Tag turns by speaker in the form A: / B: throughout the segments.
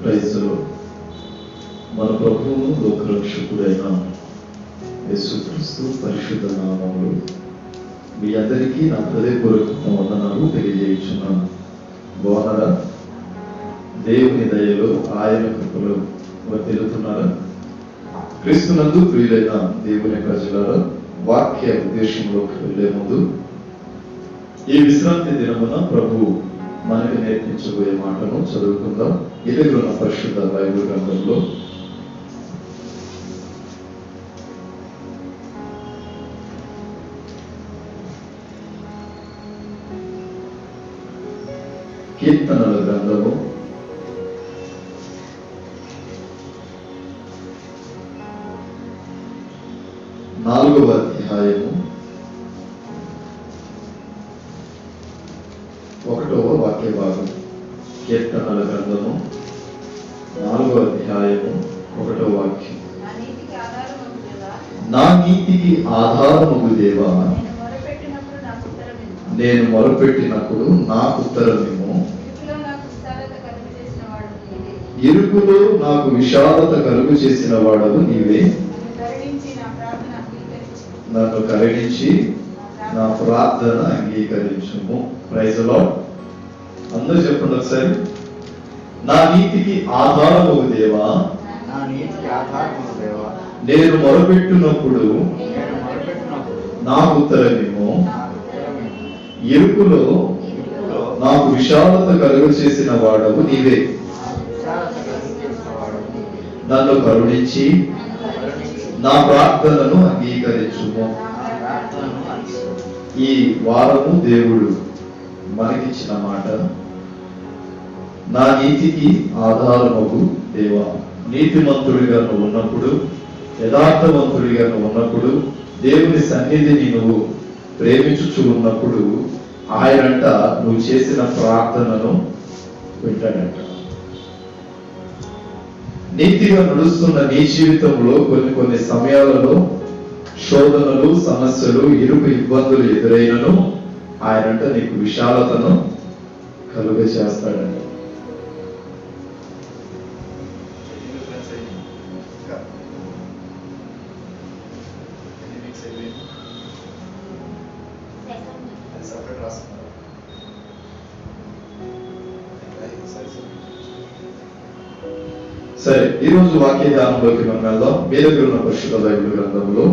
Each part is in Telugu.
A: క్రైస్తవులు మన ప్రభువును లోకరక్షకుడైన యేసుక్రీస్తు పరిశుద్ధ నామములో మీ అందరికీ నా హృదయపూర్వక వందనాలు తెలియజేయుచున్నాను. బాగున్నారా? దేవుని దయలో ఆయన కృపలో వర్ధిల్లుతున్నారా? క్రీస్తునందు ప్రియులైన దేవుని ప్రజలారా, వాక్య ఉద్దేశంలోకి వెళ్లే ముందు ఈ విశ్రాంతి దినమున ప్రభు మనకి నేర్పించబోయే మాటను చదువుకుందాం. ఎదుగున్న పరిశుద్ధ బైబిల్ గ్రంథంలో కీర్తనల గ్రంథము 4వ అధ్యాయము 1వ వాక్య భాగం. కీర్తనల గ్రంథము 4వ అధ్యాయము 1వ వాక్యం. నా నీతికి ఆధారమగు దేవా, నేను మొరపెట్టినప్పుడు నాకు ఉత్తరమిమ్ము. ఇరుకులో నాకు విశాలత కలుగు చేసిన వాడవు నీవే. నన్ను కరుణించి నా ప్రార్థన అంగీకరించుము. Praise the lord. అందరూ చెప్పండి ఒకసారి. నా నీతికి ఆధారమగు దేవా, నేను మొరపెట్టినప్పుడు నాకు ఉత్తరమిమ్ము. ఇరుకులో నాకు విశాలత కలుగు చేసిన వాడవు నీవే. నన్ను కరుణించి నా ప్రార్థనను అంగీకరించుము. ఈ వారము దేవుడు మనకిచ్చిన మాట. నా నీతికి ఆధారమగు దేవా. నీతిమంతుడిగా నువ్వు ఉన్నప్పుడు, యథార్థవంతుడిగా నువ్వు ఉన్నప్పుడు, దేవుని సన్నిధిని నువ్వు ప్రేమించుచు ఉన్నప్పుడు ఆయనంట నువ్వు చేసిన ప్రార్థనను వింటాడంట. నీతిగా నడుస్తున్న నీ జీవితంలో కొన్ని సమయాలలో శోధనలు, సమస్యలు, ఇరుకు ఇబ్బందులు ఎదురైనను ఆయనంట నీకు విశాలతను కలుగ చేస్తాడంట. సరే, ఈరోజు వాక్య ధ్యానంలోకి మనం వెళ్దాం. మీ దగ్గర ఉన్న పరిశుద్ధ బైబిల్ గ్రంథంలో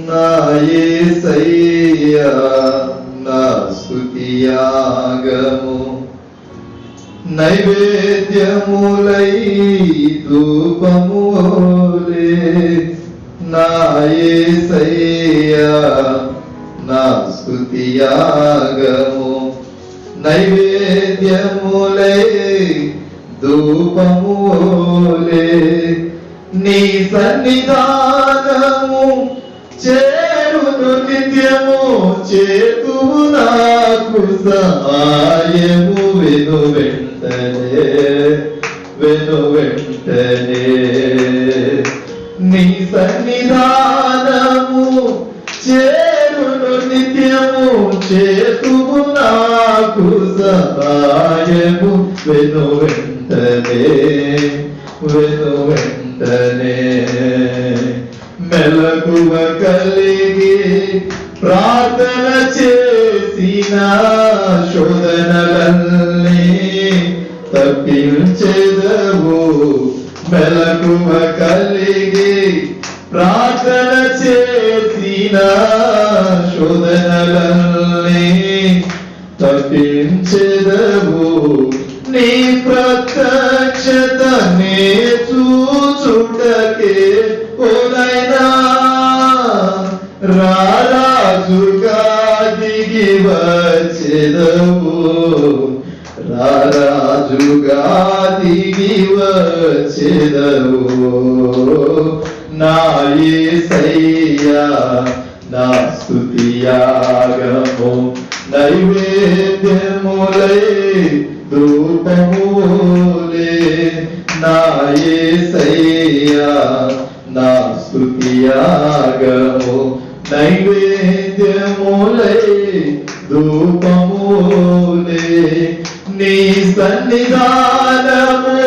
A: నా యేసయ్యా నా స్తుతియాగము నైవేద్యములై ధూపములే. నా యేసయ్యా నా స్తుతియాగము నైవేద్యములై ధూపములే. నీ సన్నిధానము చేరును నిత్యము, చేతువు నాకు సహాయము. వెను వెంటనే నీ సన్నిధానము చేరును నిత్యము, చేతువు నాకు సహాయము. వెను వెంటనే మెలకువ కలిగి ప్రార్థన చేసిన శోధనలన్నీ తప్పించెదవు. మెలకువ కలిగి ప్రార్థన చేసిన శోధనలన్నీ తప్పించెదవు. నీ ప్రత్యక్షత నే చూచుటకే ఓనైనా రారాజుగా దిగి వచ్చెదవు. రారాజుగా దిగి వచ్చెదవు. నా యేసయ్యా నా స్తుతియాగము నైవేద్యములై ధూపములే. నా యేసయ్యా యాగము నైవేద్యములై ధూపములే నీ సన్నిధానము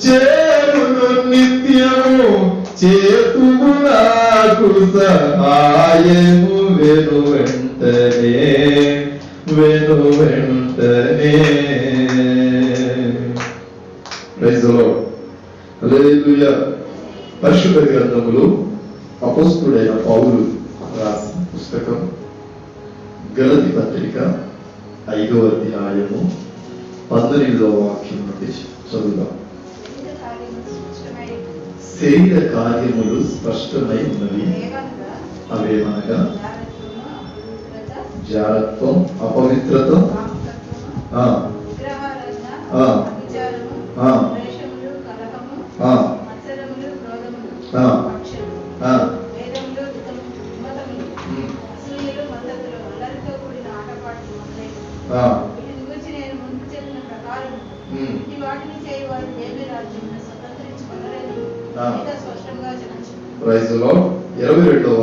A: చేరును నిత్యము చేతుము నాకు సహాయము వెను వెంటనే ప్రైజ్ ది లార్డ్. హల్లెలూయా. పరిశుద్ధ గ్రంథములు అపోస్తలుడైన పౌలు రాసిన పుస్తకం గలతీ పత్రిక 5వ అధ్యాయము 19వ వాక్యం నుండి చదువుదాం. శరీర కార్యములు స్పష్టమై ఉన్నవి, అవేమనగా జారత్వం, అపవిత్రత, ప్రైజ్ ది లార్డ్. 22వ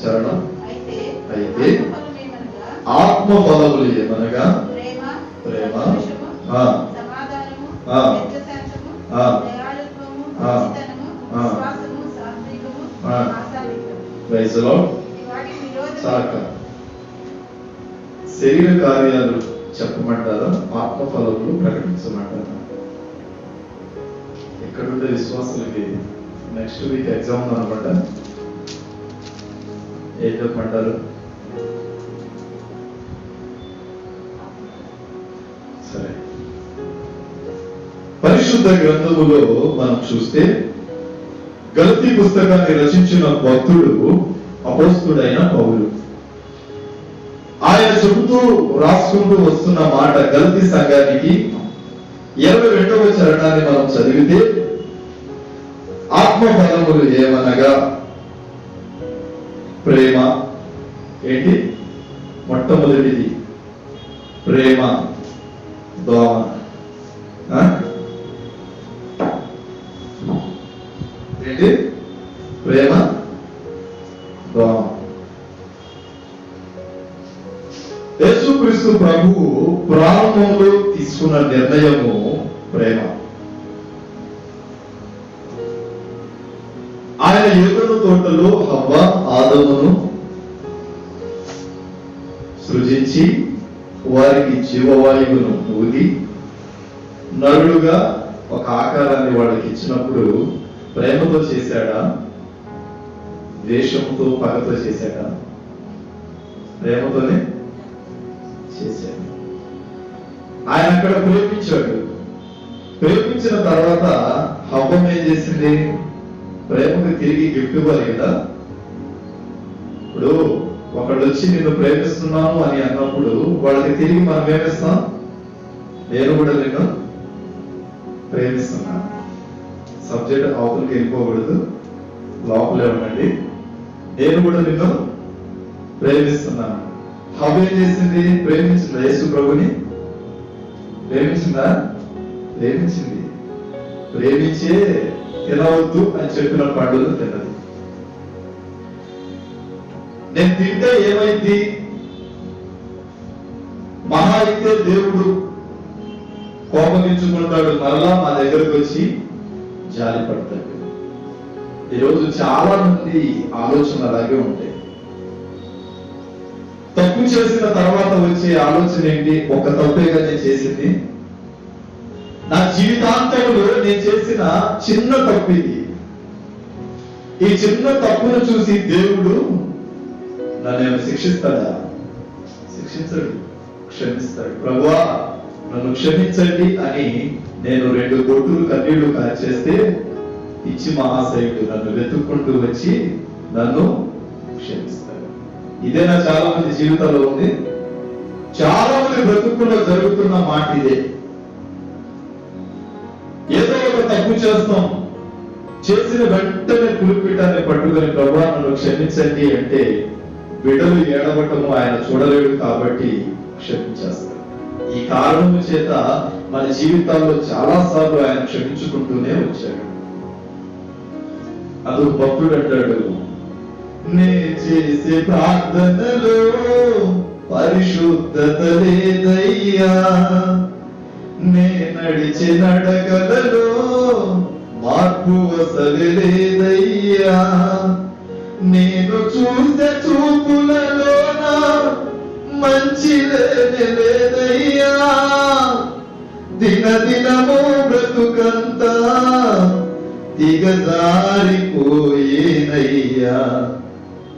A: చరణం. అయితే ఆత్మ ఫలములు ఏమనగా ప్రేమ,
B: సమాధానము, దీర్ఘశాంతము, దయాళుత్వము, మంచితనము, విశ్వాసము, సాత్వికము, ఆశానిగ్రహము.
A: Praise the lord.
B: వాటి విరోధము
A: చాక శరీర కార్యాలు చెప్పమంటారా, ఆత్మ ఫలములు ప్రకటించమంటారా? ఎక్కడుండే విశ్వాసులకి నెక్స్ట్ వీక్ ఎగ్జామ్ అనమాట. ఏం చెప్పమంటారు? సరే, పరిశుద్ధ గ్రంథములో మనం చూస్తే గలతీ పుస్తకాన్ని రచించిన భక్తుడు అపోస్తలుడైన పౌలు. ఆయన చెబుతూ రాసుకుంటూ వస్తున్న మాట గలతీ సంఘానికి 22వ చరణాన్ని మనం చదివితే, ఆత్మ ఫలములు ఏమనగా ప్రేమ. ఏంటి? మొట్టమొదటిది ప్రేమ, దోమ. ఏంటి? ప్రేమ, దోమ. యేసుక్రీస్తు ప్రభువు ప్రారంభంలో తీసుకున్న నిర్ణయము ప్రేమ. ఆయన ఏదెను తోటలో హవ్వ ఆదమును సృజించి వారికి జీవవాయువును ఊది నరులుగా ఒక ఆకారాన్ని వాళ్ళకి ఇచ్చినప్పుడు ప్రేమతో చేశాడా, ద్వేషంతో, పగతో చేశాడా? ప్రేమతోనే చేశాడు. ఆయన అక్కడ ప్రేమించాడు. ప్రేమించిన తర్వాత హవ్వం ఏం చేసింది? ప్రేమకు తిరిగి గిఫ్ట్ ఇవ్వాలి కదా. ఇప్పుడు ఒకళ్ళు వచ్చి నిన్ను ప్రేమిస్తున్నాను అని అన్నప్పుడు వాళ్ళకి తిరిగి మనం ఏమిస్తాం? నేను కూడా నిన్ను ప్రేమిస్తున్నా. సబ్జెక్ట్ అవతలకి వెళ్ళిపోకూడదు, లోపలే ఉండండి. నేను కూడా నిన్ను ప్రేమిస్తున్నాను. హవ్వ ఏం చేసింది? ప్రేమించిందా? యేసు ప్రభుని ప్రేమించిందా? ప్రేమించింది. ప్రేమించే తినవద్దు అని చెప్పిన పండుగ తిన్నది. నేను తింటే ఏమైంది? మహా అయితే దేవుడు కోపగించుకుంటాడు, మరలా మా దగ్గరకు వచ్చి జాలి పడతాడు. ఈరోజు చాలా మంది ఆలోచన అలాగే ఉంటాయి. తప్పు చేసిన తర్వాత వచ్చే ఆలోచన ఏంటి? ఒక తప్పేగా నేను చేసింది, నా జీవితాంతంలో నేను చేసిన చిన్న తప్పు ఇది. ఈ చిన్న తప్పును చూసి దేవుడు నన్ను శిక్షిస్తాడా? శిక్షించడు, క్షమిస్తాడు. ప్రభువా నన్ను క్షమించండి అని నేను 2 బొట్టులు కన్నీళ్లు కార్చేస్తే ఇచ్చి మహాశయుడు నన్ను వెతుక్కుంటూ వచ్చి నన్ను క్షమిస్తాడు. ఇదేనా చాలా మంది జీవితాల్లో ఉంది? చాలా మంది బ్రతుకుల్లో జరుగుతున్న మాట ఇదే. ఏదో ఒక తప్పు చేస్తాం, చేసిన వెంటనే పులిపిటాన్ని పట్టుకొని ప్రభువా నన్ను క్షమించండి అంటే బిడ్డలు ఏడవటము ఆయన చూడలేడు కాబట్టి క్షమించేస్తాడు. ఈ కారణము చేత మన జీవితాల్లో చాలా సార్లు ఆయన క్షమించుకుంటూనే వచ్చాడు. అదొక భక్తుడు అంటాడు, నే చేసే ప్రార్థనలో పరిశుద్ధత లేదయ్యా, నే నడిచే నడకలలో మార్పు అసలు లేదయ్యా, నేను చూసే చూపులలోన మంచి లేదయ్యా, దినదినము బ్రతుకంతా దిగజారిపోయేనయ్యా,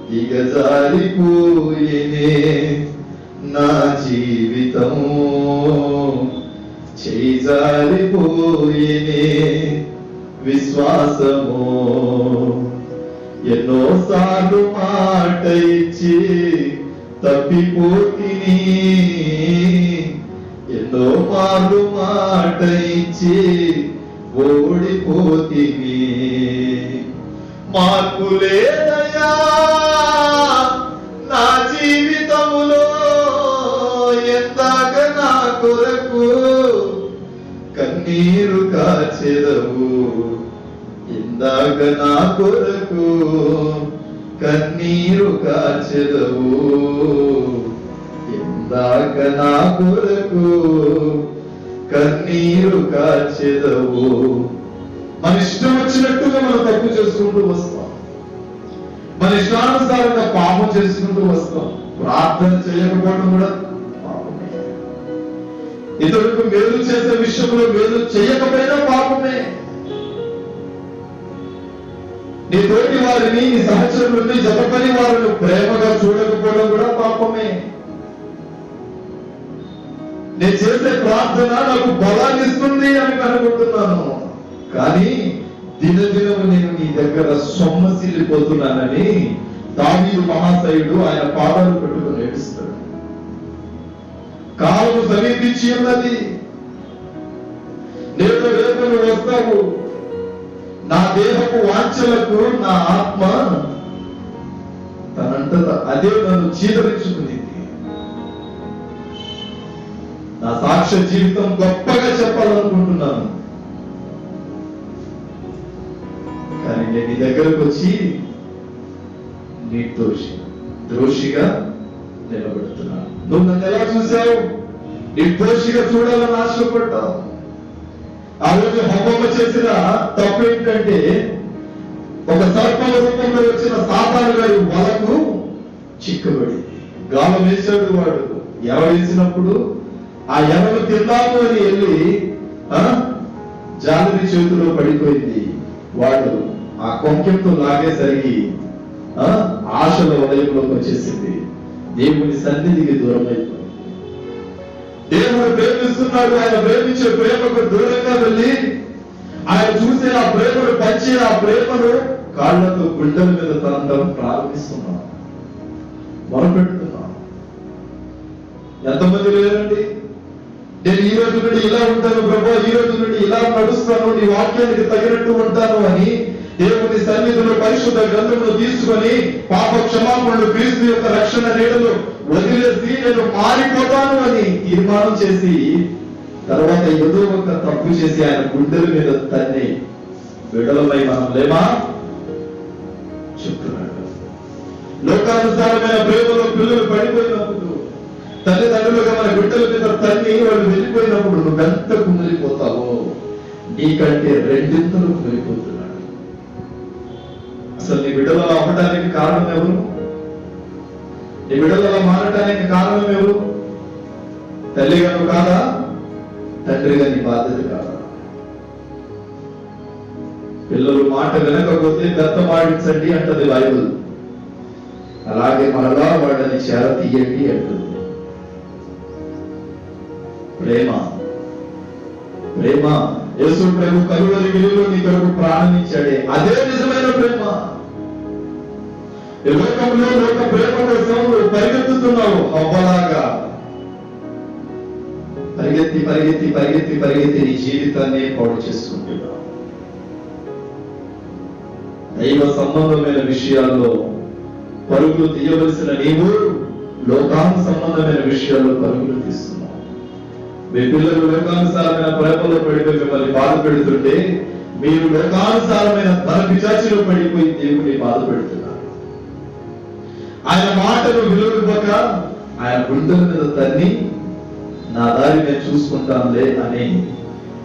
A: దిగజారిపోయేనే నా జీవితము, చేజారిపోయేనే విశ్వాసము. ఎన్నోసార్లు మాట ఇచ్చి తప్పిపోతిని, ఎన్నో మార్లు మాట ఇచ్చి ఓడిపోతిని. మార్పు లేదయ్యా నా జీవితములో, ఎందాక నా కొరకు కన్నీరు కాచెదవు, ఎందాక నా కొరకు కన్నీరు కాచెదవు, ఎందాక నా కొరకు కన్నీరు కాచెదవు. మన ఇష్టం వచ్చినట్టుగా మనం తప్పు చేసుకుంటూ వస్తాం, మన ఇష్టానుసారంగా పాపం చేసుకుంటూ వస్తాం. ప్రార్థన చేయకపోవడం కూడా పాపమే. ఇతరులకు మేలు చేసే విషయంలో మేలు చేయకపోయినా పాపమే. నీ తోటి వారిని, నీ సహచరులని, జతపని వారిని ప్రేమగా చూడకపోవడం కూడా పాపమే. నేను చేసే ప్రార్థన నాకు బలాన్ని ఇస్తుంది అని అనుకుంటున్నాను, కానీ దినదినము నేను నీ దగ్గర సొమ్మసిల్లిపోతున్నానని దావీదు మహాశయుడు ఆయన పాదాలు పెట్టుకుని ఏడుస్తాడు. కాలము సమీపించి ఉన్నది, నేను రేపు వస్తావు, నా దేహపు వాంఛలకు నా ఆత్మ తనంతట అదే నన్ను చీదరించుకుంది. నా సాక్ష్య జీవితం గొప్పగా చెప్పాలనుకుంటున్నాను, కానీ నేను నీ దగ్గరకు వచ్చి ద్రోషిగా నిలబడుతున్నాను. నువ్వు నన్ను ఎలా చూసావు? నిర్దోషిగా చూడాలని ఆశపడ్డావు. ఆ రోజు హవ్వ చేసిన తప్పు ఏంటంటే, ఒక సర్పం రూపంలో వచ్చిన సాతాను గారి వలకు చిక్కుబడింది. గాలం వేసాడు వాడు. ఎవ వేసినప్పుడు ఆ ఎవరు తిన్నాము అని వెళ్ళి జాలరి చేతిలో పడిపోయింది. వాడు ఆ కొంకెంతో లాగేసరికి ఆశల వలయంలోకి వచ్చేసింది. దేవుని సన్నిధికి దూరం అయిపోయింది. దేవుడు ప్రేమిస్తున్నాడు, ఆయన ప్రేమించే ప్రేమకు దూరంగా వెళ్ళి ఆయన చూసే ఆ ప్రేమను పంచి ఆ ప్రేమను కాళ్లతో గుండెల మీద తండం ప్రారంభిస్తున్నాం, మొరపెడుతున్నాం. ఎంతమంది లేరండి, నేను ఈ రోజు నుండి ఇలా ఉంటాను ప్రభా, ఈ రోజు నుండి ఇలా నడుస్తాను, నీ వాక్యానికి తగినట్టు ఉంటాను అని దేవుని సన్నిధిలో పరిశుద్ధ గ్రంథమును తీసుకొని పాప క్షమాపణలు క్రీస్తు యొక్క రక్షణ నీడలు వదిలేసి నేను మారిపోతాను అని తీర్మానం చేసి తర్వాత ఏదో ఒక తప్పు చేసి ఆయన గుండెల మీద తన్ని విడలమై మనం లేమా చెప్తున్నాడు. లోకానుసారమైన ప్రేమలో పిల్లలు పడిపోయినప్పుడు, తల్లిదండ్రులుగా మన బిడ్డల మీద తన్ని వాళ్ళు వెళ్ళిపోయినప్పుడు నువ్వెంత కుమిలిపోతావో నీకంటే రెండింతలు కుమిలిపోతున్నాడు. అసలు నీ బిడ్డలు అలా అవ్వడానికి కారణం ఎవరు? నీ బిడ్డలు అలా మారటానికి కారణం ఎవరు? తల్లిగా నువ్వు కాదా? తండ్రిగా నీ బాధ్యత కాదా? పిల్లలు మాట వినకపోతే బెత్తమాడించండి అంటది బైబిల్. అలాగే మరలా వాడిని చేర తీయండి అంటుంది. ప్రేమ ప్రేమ యేసు ప్రభు కలువరి గిరిలో నీ కొరకు ప్రాణించాడే అదే నిజమైన ప్రేమ. ఈ లోకంలో లోక ప్రేమ కోసం పరిగెత్తుతున్నావు అవ్వలాగా. పరిగెత్తి పరిగెత్తి పరిగెత్తి పరిగెత్తి నీ జీవితాన్ని పాడు చేసుకుంటున్నావు. దైవ సంబంధమైన విషయాల్లో పరుగులు తీయవలసిన నీవు లోకాను సంబంధమైన విషయాల్లో పరుగులు తీస్తున్నావు. మీ పిల్లలు లోకానుసారమైన ప్రేమలో పడిపోయి మిమ్మల్ని బాధ పెడుతుంటే మీరు లోకానుసారమైన ధన పిశాచిలో పడిపోయి దేవుని బాధ పెడుతున్నారు. ఆయన మాటను విలువివ్వక ఆయన గుండెల మీద తన్ని నా దారి నేను చూసుకుంటానులే అని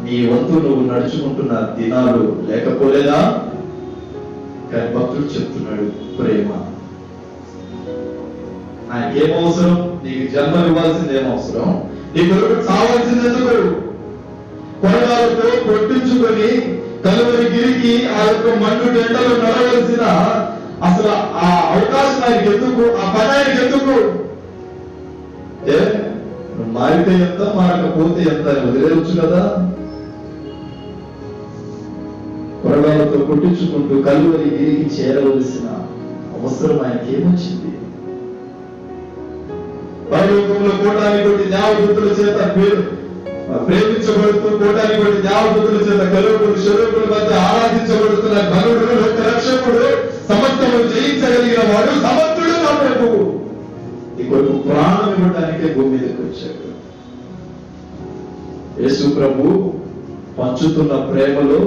A: నీ వంతు నువ్వు నడుచుకుంటున్న దినాలు లేకపోలేదా? కానీ భక్తుడు చెప్తున్నాడు, ప్రేమ. ఆయనకి ఏం అవసరం? నీకు జన్మ ఇవ్వాల్సింది ఏం అవసరం? నీ కొరకు చావాల్సింది ఎందుకు? కొరగాలతో కొట్టించుకొని కలువరి గిరికి ఆ యొక్క మండు ఎండలో నడవలసిన అసలు ఆ అవకాశం ఆయనకి ఎందుకు? ఆ పని ఆయనకి ఎందుకు? నువ్వు మారితే ఎంత, మారకపోతే ఎంత అని వదిలేయచ్చు కదా. కొరగాలతో కొట్టించుకుంటూ కలువరి గిరికి చేరవలసిన అవసరం ఆయనకి ఏమొచ్చింది? పరలోకంలో కోటానికి కొట్టి దేవదూతల చేత ప్రేమించబడుతూ కోటానికి కొట్టి దేవదూతల చేత కలుగుడు శరూపుల మధ్య ఆరాధించబడుతున్న ఘనుడు లోక రక్షకుడు సమస్తము జయించగలిగిన వాడు సమర్థుడు నా ప్రభువు. ఈ కొరకు ప్రాణం ఇవ్వడానికే భూమి మీదకి వచ్చాడు. యేసు ప్రభు పంచుతున్న ప్రేమలో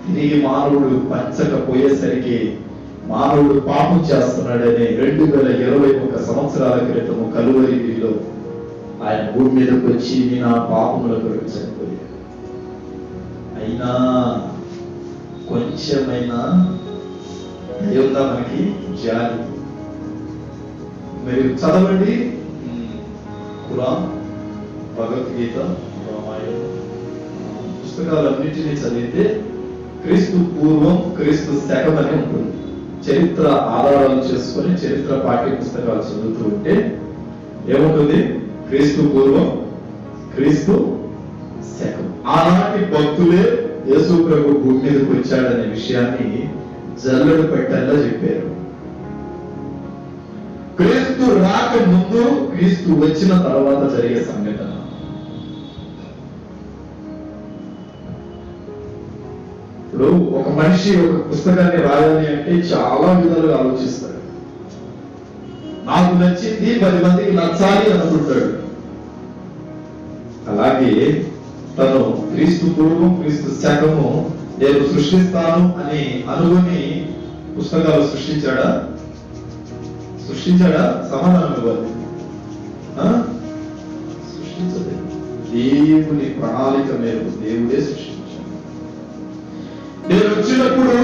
A: తిరిగి మానవుడు పంచకపోయేసరికి మానవుడు పాపం చేస్తున్నాడని 2021 సంవత్సరాల క్రితము కలువరిలో ఆయన భూమి మీదకి వచ్చి నా పాపముల కొరకు చనిపోయాడు. అయినా కొంచెమైనా ఏముందా మనకి? జాలి. మీరు చదవండి, ఖురాన్, భగవద్గీత, రామాయణం పుస్తకాలన్నింటినీ చదివితే క్రీస్తు పూర్వం క్రీస్తు శకం అని ఉంటుంది. చరిత్ర ఆధారాలు చేసుకొని చరిత్ర పాఠ్య పుస్తకాలు చదువుతూ ఉంటే ఏముంటుంది? క్రీస్తు పూర్వం క్రీస్తు శకం. ఆనాటి భక్తులే యేసు ప్రభు భూమి మీదకి వచ్చాడనే విషయాన్ని జల్లెడు పెట్టేలా చెప్పారు. క్రీస్తు రాక ముందు, క్రీస్తు వచ్చిన తర్వాత జరిగే సంఘటన. ఇప్పుడు ఒక మనిషి ఒక పుస్తకాన్ని రాయాలి అంటే చాలా విధాలుగా ఆలోచిస్తాడు. నాకు నచ్చింది 10 మందికి నచ్చాలి అనుకుంటాడు. అలాగే తను క్రీస్తు పూర్వం క్రీస్తు శకము నేను సృష్టిస్తాను అని అనుకుని పుస్తకాలు సృష్టించాడా? సమాధానం ఇవ్వాలి. సృష్టించలేదు. దేవుని ప్రణాళిక మేరకు దేవుడే సృష్టించాడు. నేను వచ్చినప్పుడు,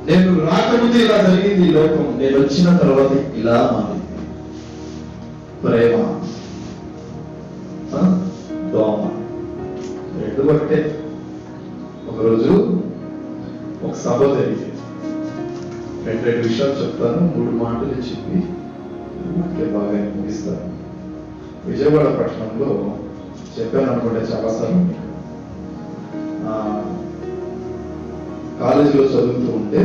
A: నేను రాకముందు ఇలా జరిగింది లోకం, నేను వచ్చిన తర్వాత ఇలా మారింది. ప్రేమ, దోమ రెండు ఒకటే. ఒకరోజు ఒక సభ జరిగింది. 2 విషయాలు చెప్తాను, 3 మాటలు చెప్పి బాగా ముగిస్తాను. విజయవాడ పట్టణంలో చెప్పాను అనుకుంటే చాలాసార్లు. కాలేజీలో చదువుతూ ఉంటే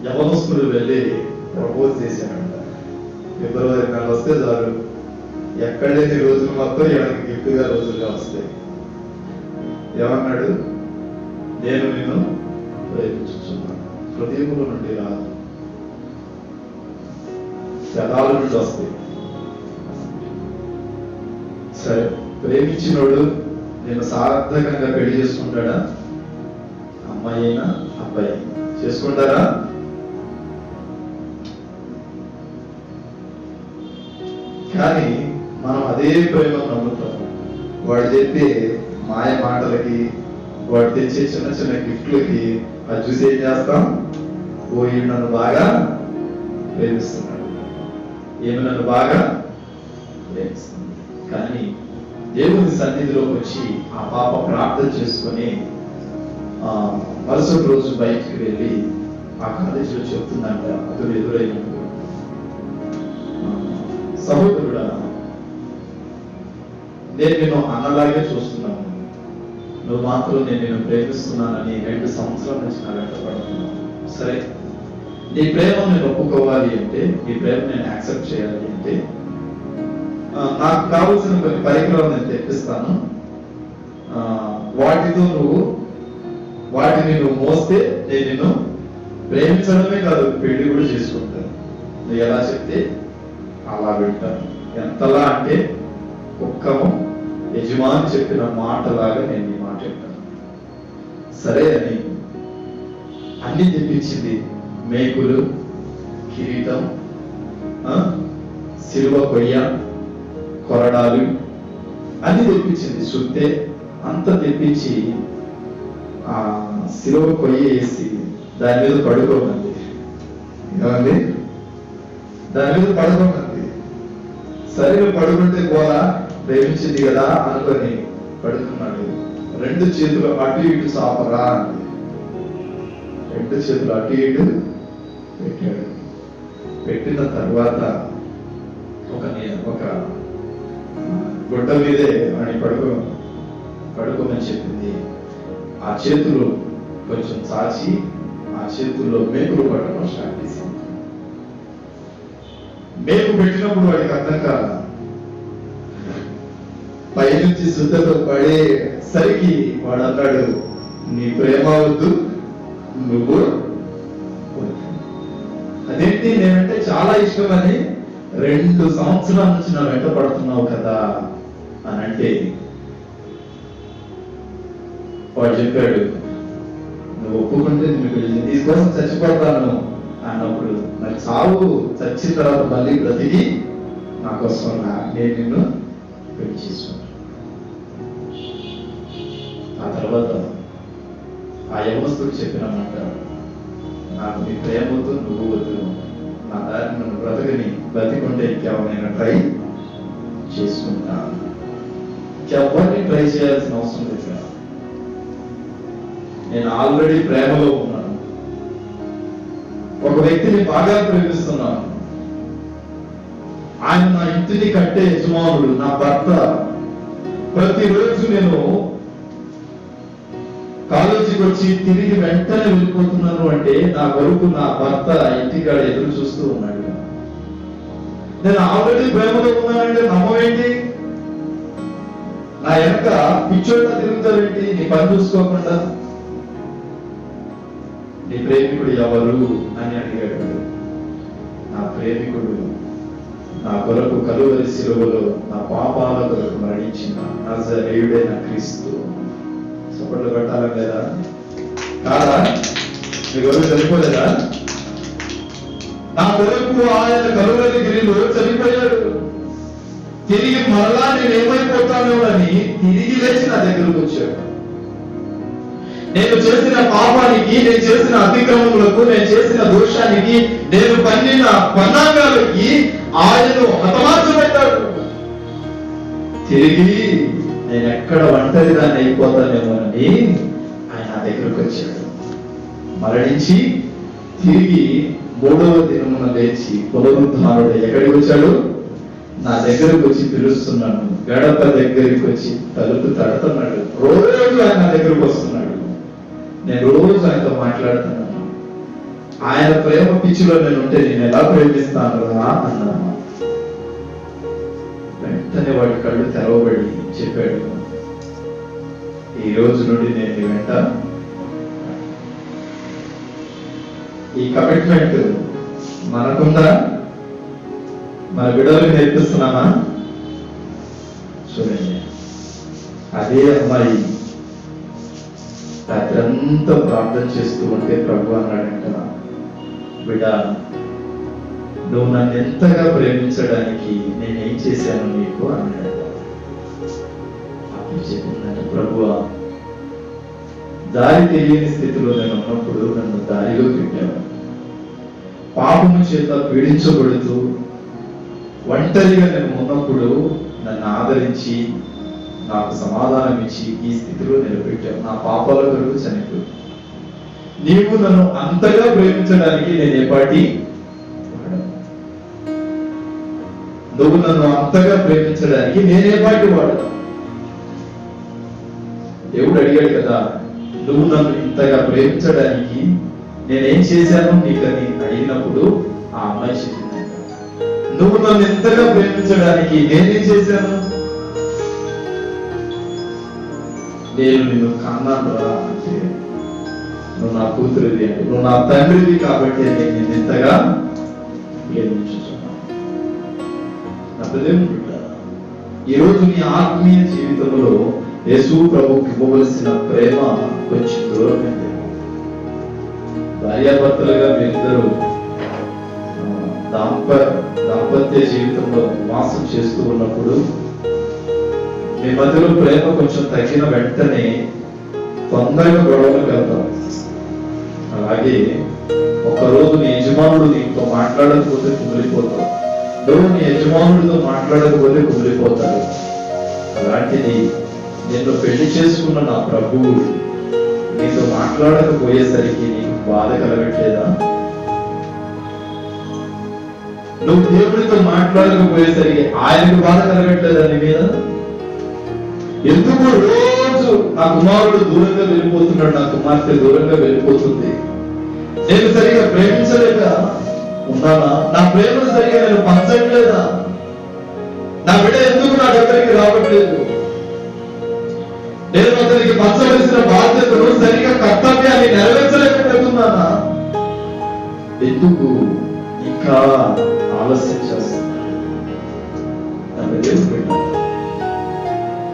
A: యవనస్తులు వెళ్ళి ప్రపోజ్ చేశానంట. ఫిబ్రవరి నెల వస్తే చాలు, ఎక్కడైతే రోజులు మొత్తం ఎవరికి గిఫ్ట్గా రోజులుగా వస్తాయి. ఏమన్నాడు? నేను నిన్ను ప్రేమించుచున్నాను. హృదయముల నుండి రాదు, పెదాల నుండి వస్తాయి. సరే, ప్రేమించినోడు నేను సార్థకంగా పెళ్లి చేసుకుంటాడా? అమ్మాయి అయినా అబ్బాయి చేసుకుంటారా? కానీ మనం అదే ప్రేమ నమ్ముతాం. వాడు చెప్పే మాయ మాటలకి, వాడు తెచ్చే చిన్న చిన్న గిఫ్ట్లకి అది చూసి ఏం చేస్తాం? ఓ ఈయన నన్ను బాగా ప్రేమిస్తున్నాడు, ఏమి నన్ను బాగా ప్రేమిస్తుంది. కానీ దేవుని సన్నిధిలోకి వచ్చి ఆ పాప ప్రార్థన చేసుకొని మరుసటి రోజు బయటికి వెళ్ళి ఆ కాలేజీలో చెప్తుందంట అతడు ఎదురైనప్పుడు, సహోదరుడా, నేను నిన్ను అన్నలాగే చూస్తున్నాను, నువ్వు మాత్రం నేను నిన్ను ప్రేమిస్తున్నానని 2 సంవత్సరాల నుంచి నా వెంటబడుతున్నాను. సరే, నీ ప్రేమ నేను ఒప్పుకోవాలి అంటే, నీ ప్రేమ నేను యాక్సెప్ట్ చేయాలి అంటే, నాకు కావలసిన కొన్ని పరికరాలు నేను తెప్పిస్తాను. వాటిని నువ్వు మోస్తే నేను నిన్ను ప్రేమించడమే కాదు, పెళ్లి కూడా చేసుకుంటాను. నువ్వు ఎలా చెప్తే అలా వింటాను. ఎంతలా అంటే ఒక్కము యజమాని చెప్పిన మాటలాగా నేను ఈ మాట వింటాను. సరే అని అన్ని తెప్పించింది. మేకులు, కిరీటం, సిలువ కొయ్య, కొరడాలు అన్ని తెప్పించింది. సుత్తే అంతా తెప్పించి ఆ సిలువ కొయ్య వేసి దాని మీద పడుకోమంది. ఏమండి? దాని మీద పడుకోమంది. సరిగా పడుకుంటే పోలా, ప్రేమించింది కదా అనుకొని పడుకున్నాడు. 2 చేతులు అటు ఇటు సాపరా అంది. 2 చేతులు అటు ఇటు పెట్టాడు. పెట్టిన తర్వాత ఒక గుడ్డ మీదే అని పడుకోమని చెప్పింది. ఆ చేతులు కొంచెం చాచి ఆ చేతుల్లో మేకులు పట్టడం స్టార్ట్ చేసింది. మేకు పెట్టినప్పుడు వాడికి అర్థం కాదు. పైనుంచి శుద్ధతో పడేసరికి వాడు అన్నాడు, నీ ప్రేమ వద్దు, నువ్వు వద్దు. అదేంటి, నేనంటే చాలా ఇష్టమని 2 సంవత్సరాల నుంచి నా వెంట పడుతున్నావు కదా అని అంటే వాడు చెప్పాడు, నువ్వు ఒప్పుకుంటే నీ కోసం చచ్చిపోతాను అన్నప్పుడు మరి చావు, చచ్చిన తర్వాత మళ్ళీ బ్రతికి నా కోసం నేను నిన్ను పెళ్లి చేసుకున్నాను. ఆ తర్వాత ఆ యవనస్తుడు చెప్పిన మాట, నాకు నీ ప్రేమ వద్దు, నువ్వు వద్దు, నా దారి నన్ను బ్రతికుంటే ఇంకెవరైనా ట్రై చేసుకుంటా. ఇంకెవరిని ట్రై చేయాల్సిన అవసరం లేదు. నేను ఆల్రెడీ ప్రేమలో ఉన్నాను. ఒక వ్యక్తిని బాగా ప్రేమిస్తున్నాను. ఆయన నా ఇంటిని కట్టే యజమానుడు, నా భర్త. ప్రతిరోజు నేను కాలేజీకి వచ్చి తిరిగి వెంటనే వెళ్ళిపోతున్నాను అంటే నా కొరకు నా భర్త ఇంటికాడ ఎదురు చూస్తూ ఉన్నాడు. నేను ఆల్రెడీ ప్రేమలో ఉన్నానంటే నమ్మవేంటి? నా వెనక పిచ్చోట తిరుగుతావేంటి నీ పని చూసుకోకుండా? నీ ప్రేమికుడు ఎవరు అని అడిగాడు. నా ప్రేమికుడు నా కొరకు కలువరి శిలువలో నా పాపాల కొరకు మరణించిన నజరేయుడైన క్రీస్తు. చప్పట్లు పెట్టాలి లేదా? కాదా? మీ కొరకు చనిపోలేదా? నా కొరకు ఆయన కలువరి గిరిలో చనిపోయాడు. తిరిగి మరలా నేను ఏమైపోతాను అని తిరిగి లేచి నా దగ్గరకు వచ్చాడు. నేను చేసిన పాపానికి, నేను చేసిన అతిక్రమములకు, నేను చేసిన దోషానికి, నేను పన్నిన పన్నాగాలకి ఆయనను హతమార్చబడ్డాడు. తిరిగి నేను ఎక్కడ ఒంటరి దాన్ని అయిపోతానేమోనని ఆయన నా దగ్గరకు వచ్చాడు. మరణించి తిరిగి 3వ దినమున లేచి పునరుద్ధానుడు ఎక్కడికి వచ్చాడు? నా దగ్గరకు వచ్చి పిలుస్తున్నాడు. గడప దగ్గరికి వచ్చి తలుపు తడుతున్నాడు. రోజు ఆయన నా దగ్గరకు వస్తున్నాడు. నేను రోజు ఆయనతో మాట్లాడుతున్నాను. ఆయన ప్రేమ పిచ్చిలో నేను ఉంటే నేను ఎలా ప్రేమిస్తాను రా అన్నాను. వెంటనే వాడి కళ్ళు తెరవబడి చెప్పాడు, ఈ రోజు నుండి నేను నీ వెంట. ఈ కమిట్మెంట్ మనకుందా? మన బిడ్డలకు నేర్పిస్తున్నామా? చూడండి, అదే అమ్మాయి రాత్రంతా ప్రార్థన చేస్తూ ఉంటే ప్రభు అన్నాడంట, బిడ్డ నువ్వు నన్ను ఎంతగా ప్రేమించడానికి నేనేం చేశాను నీకు అన్నాడు. అప్పుడు చెప్పిందంట, ప్రభువా దారి తెలియని స్థితిలో నేను ఉన్నప్పుడు నన్ను దారిలో పెట్టాను. పాపము చేత పీడించబడుతూ ఒంటరిగా నేను ఉన్నప్పుడు నన్ను ఆదరించి నాకు సమాధానం ఇచ్చి ఈ స్థితిలో నిలబెట్టావు. నా పాపాల కొరకు చనిపోయి నీవు నన్ను అంతగా ప్రేమించడానికి నేను ఏపాటి? నువ్వు నన్ను అంతగా ప్రేమించడానికి నేనేపాటి వాడు? దేవుడు అడిగాడు కదా, నువ్వు నన్ను ఇంతగా ప్రేమించడానికి నేనేం చేశాను నీకని అడిగినప్పుడు ఆ అమ్మాయి చెప్పింది, నువ్వు నన్ను ఎంతగా ప్రేమించడానికి నేనేం చేశాను? నేను నిన్ను కన్నాను రా అంటే, నువ్వు నా కూతురిది అంటే, నువ్వు నా తండ్రిది కాబట్టి నేను నిన్ను ఎంతగా ప్రేమించుతున్నాను. నా దేవుడు, ఈరోజు నీ ఆత్మీయ జీవితంలో యేసు ప్రభువుకి ఇవ్వవలసిన ప్రేమ కొంచెం దూరమైంది. భార్యాభర్తలుగా మీరిద్దరూ దాంపత్య జీవితంలో వాసం చేస్తూ ఉన్నప్పుడు మీ మధ్యలో ప్రేమ కొంచెం తగ్గిన వెంటనే తొందరగా గొడవలకు వెళ్తాం. అలాగే ఒకరోజు నీ యజమానుడు నీతో మాట్లాడకపోతే కుమిలిపోతావు, నువ్వు నీ యజమానుడితో మాట్లాడకపోతే కుమిలిపోతాడు. అలాంటిది నిన్ను పెళ్లి చేసుకున్న నా ప్రభువు నీతో మాట్లాడకపోయేసరికి నీకు బాధ కలగట్లేదా? నువ్వు దేవుడితో మాట్లాడకపోయేసరికి ఆయనకు బాధ కలగట్లేదా నీ మీద? ఎందుకు రోజు నా కుమారుడు దూరంగా వెళ్ళిపోతున్నాడు, నా కుమార్తె దూరంగా వెళ్ళిపోతుంది, నేను సరిగా ప్రేమించలేక ఉన్నానా? నా ప్రేమను సరిగా నేను పంచట్లేదా? నా బిడ్డ ఎందుకు నా దగ్గరికి రావట్లేదు? నేను అతనికి పంచవలసిన బాధ్యతను సరిగా కర్తవ్యాన్ని నెరవేర్చలేకపోతున్నానా? ఎందుకు ఇంకా ఆలస్యం చేస్తున్నా?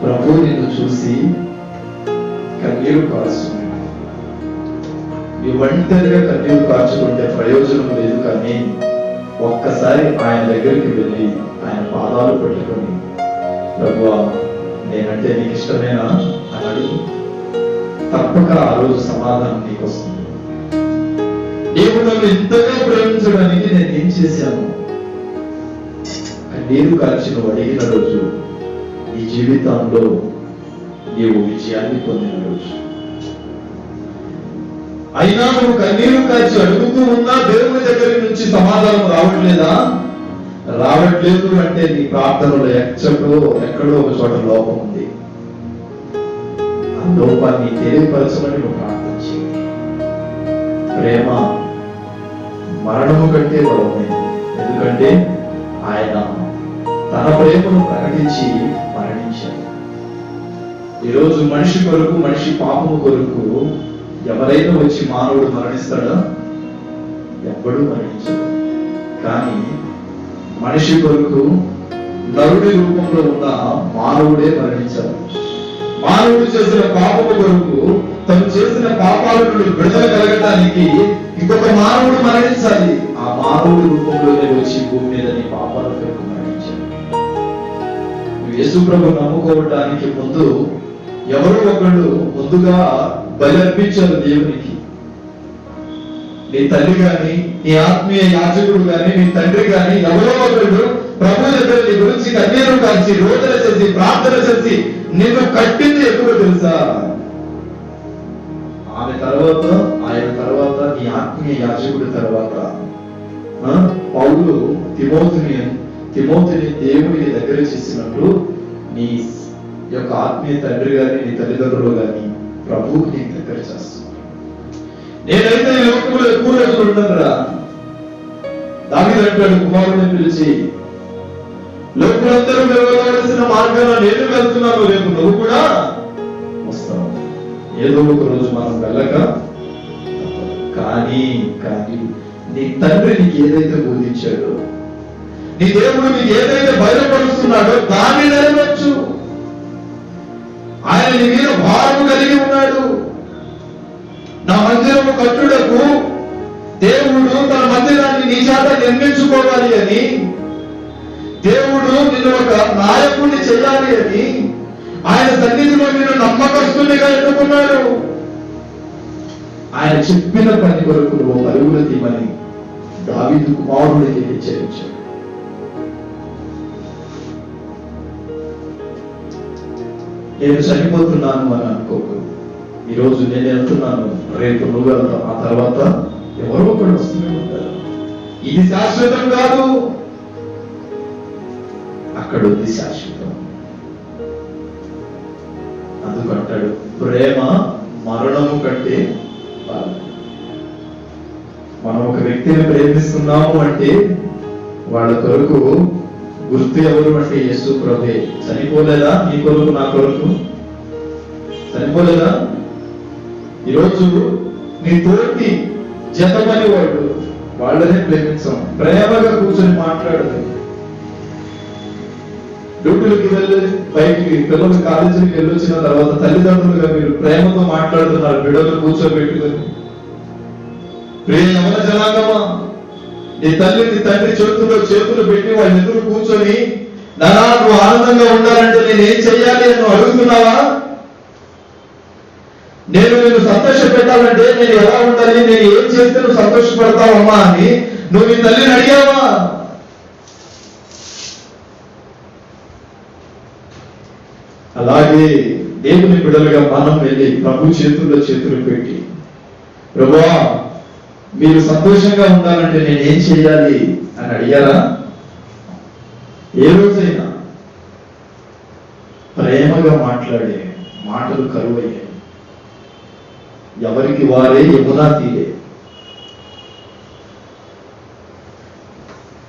A: ప్రభు నిన్ను చూసి కన్నీరు కాల్చున్నాడు. నీ ఒంటరిగా కన్నీరు కార్చుకుంటే ప్రయోజనం లేదు, కానీ ఒక్కసారి ఆయన దగ్గరికి వెళ్ళి ఆయన పాదాలు పట్టుకొని, ప్రభువా నేనంటే నీకు ఇష్టమేనా అని అడుగు. తప్పక ఆ రోజు సమాధానం నీకు వస్తుంది. నీవు నన్ను ఇంతగా ప్రేమించడానికి నేను ఏం చేశాను? కన్నీరు కార్చి నువ్వు అడిగిన రోజు నీ జీవితంలో నీవు విజయాన్ని పొందిన రోజు. అయినా నువ్వు కన్నీరు కాచి అడుగుతూ ఉన్నా దేవుని దగ్గర నుంచి సమాధానం రావట్లేదా? రావట్లేదు అంటే నీ ప్రార్థనలో ఎక్కడో ఒక చోట లోపం ఉంది. ఆ లోపాన్ని తెలియపరచమని నువ్వు ప్రార్థించి, ప్రేమ మరణము కంటే బలమైంది. ఎందుకంటే ఆయన తన ప్రేమను ప్రకటించి మరణించాడు. ఈరోజు మనిషి కొరకు, మనిషి పాపము కొరకు ఎవరైనా వచ్చి మానవుడు మరణిస్తాడా? ఎవ్వడూ మరణించడు. కానీ మనిషి కొరకు నరుడి రూపంలో ఉన్న మానవుడే మరణించాడు. మానవుడు చేసిన పాపము కొరకు, తను చేసిన పాపాల నుండి విడుదల కలగడానికి ఇంకొక మానవుడు మరణించాలి. ఆ మానవుడి రూపంలోనే వచ్చి భూమి మీద నీ పాపాల కొరకు మరణించాడు. యేసు ప్రభు నమ్ముకోవటానికి ముందు ఎవరో ఒకళ్ళు ముందుగా బలి అర్పించారు దేవునికి. నీ తల్లి గాని, నీ ఆత్మీయ యాజకుడు గాని, నీ తండ్రి గాని ఎవరో ఒకళ్ళు ప్రభు దగ్గర నీ గురించి కన్నీరు కాల్చి, రోదన చేసి, ప్రార్థన చేసి నిన్ను కట్టింది ఎప్పుడు తెలుసా? ఆమె తర్వాత, ఆయన తర్వాత, నీ ఆత్మీయ యాజకుడి తర్వాత పౌలు తిమోతిని దేవునికి దగ్గర చేసినట్లు నీ యొక్క ఆత్మీయ తండ్రి గాని, నీ తల్లిదండ్రులు గాని ప్రభువుకి నీ దగ్గర చేస్తున్నారు. నేనైతే ఈ లోకంలో ఎక్కువ రోజులు ఉండనురా. దావీదు అంటాడు కుమారుడిని పిలిచి, లోకులందరూ వెళ్ళవలసిన మార్గంలో నేను వెళ్తున్నాను, రేపు నువ్వు కూడా వస్తావు. ఏదో ఒక రోజు మనం వెళ్ళక కానీ నీ తండ్రి నీకు ఏదైతే బోధించాడో, నీ దేవుడు నీకు ఏదైతే బయలుపరుస్తున్నాడో దాన్ని నెరవేర్చు. ఆయన నీ మీద భారము కలిగి ఉన్నాడు. నా మందిరము కట్టుటకు దేవుడు తన మందిరాన్ని నీ చేత నిర్మించుకోవాలి అని, దేవుడు నిన్ను ఒక నాయకుడిని చేయాలి అని ఆయన సన్నిధిలో నిన్ను నమ్మకస్తునిగా ఎన్నుకున్నాడు. ఆయన చెప్పిన పని కొరకు నువ్వు పరుగులు తీయమని దావీదు కుమారుడికి హెచ్చరించాడు. నేను చనిపోతున్నాను అని అనుకోకు. ఈరోజు నేను వెళ్తున్నాను, రేపు నువ్వు వెళ్తావు, ఆ తర్వాత ఎవరో ఒకరు వస్తూనే ఉంటారు. ఇది శాశ్వతం కాదు, అక్కడ ఉంది శాశ్వతం. అందుకంటాడు ప్రేమ మరణము కంటే మనం ఒక వ్యక్తిని ప్రేమిస్తున్నాము అంటే వాళ్ళ కొరకు గుర్తు ఎవరు అంటే యేసు ప్రభువే. చనిపోలేదా నీ కొరకు, నా కొరకు చనిపోలేదా? ఈరోజు నీ తోటి జతమని వాళ్ళనే ప్రేమించాం. ప్రేమగా కూర్చొని మాట్లాడదు. డ్యూటీలకి వెళ్ళి బయటికి పిల్లలు కాలేజీకి వెళ్ళొచ్చిన తర్వాత తల్లిదండ్రులుగా మీరు ప్రేమతో మాట్లాడుతున్నారు. బిడ్డలు కూర్చోబెట్టుకొని, ప్రియ యవన జనాంగమా నీ తల్లి నీ తండ్రి చేతుల్లో చేతులు పెట్టి వాళ్ళ ఎదురు కూర్చొని నానా నువ్వు ఆనందంగా ఉండాలంటే నేను ఏం చెయ్యాలి అని నువ్వు అడుగుతున్నావా? నేను నిన్ను సంతోష పెట్టాలంటే నేను ఎలా ఉండాలి, నేను ఏం చేస్తే నువ్వు సంతోషపడతావమ్మా అని నువ్వు నీ తల్లిని అడిగావా? అలాగే దేవుని బిడ్డలుగా మనం వెళ్ళి ప్రభు చేతుల్లో చేతులు పెట్టి, ప్రభువా మీరు సంతోషంగా ఉండాలంటే నేను ఏం చేయాలి అని అడిగారా? ఏ రోజైనా ప్రేమగా మాట్లాడే మాటలు కరువయ్యాయి. ఎవరికి వారే యమునా తీరే.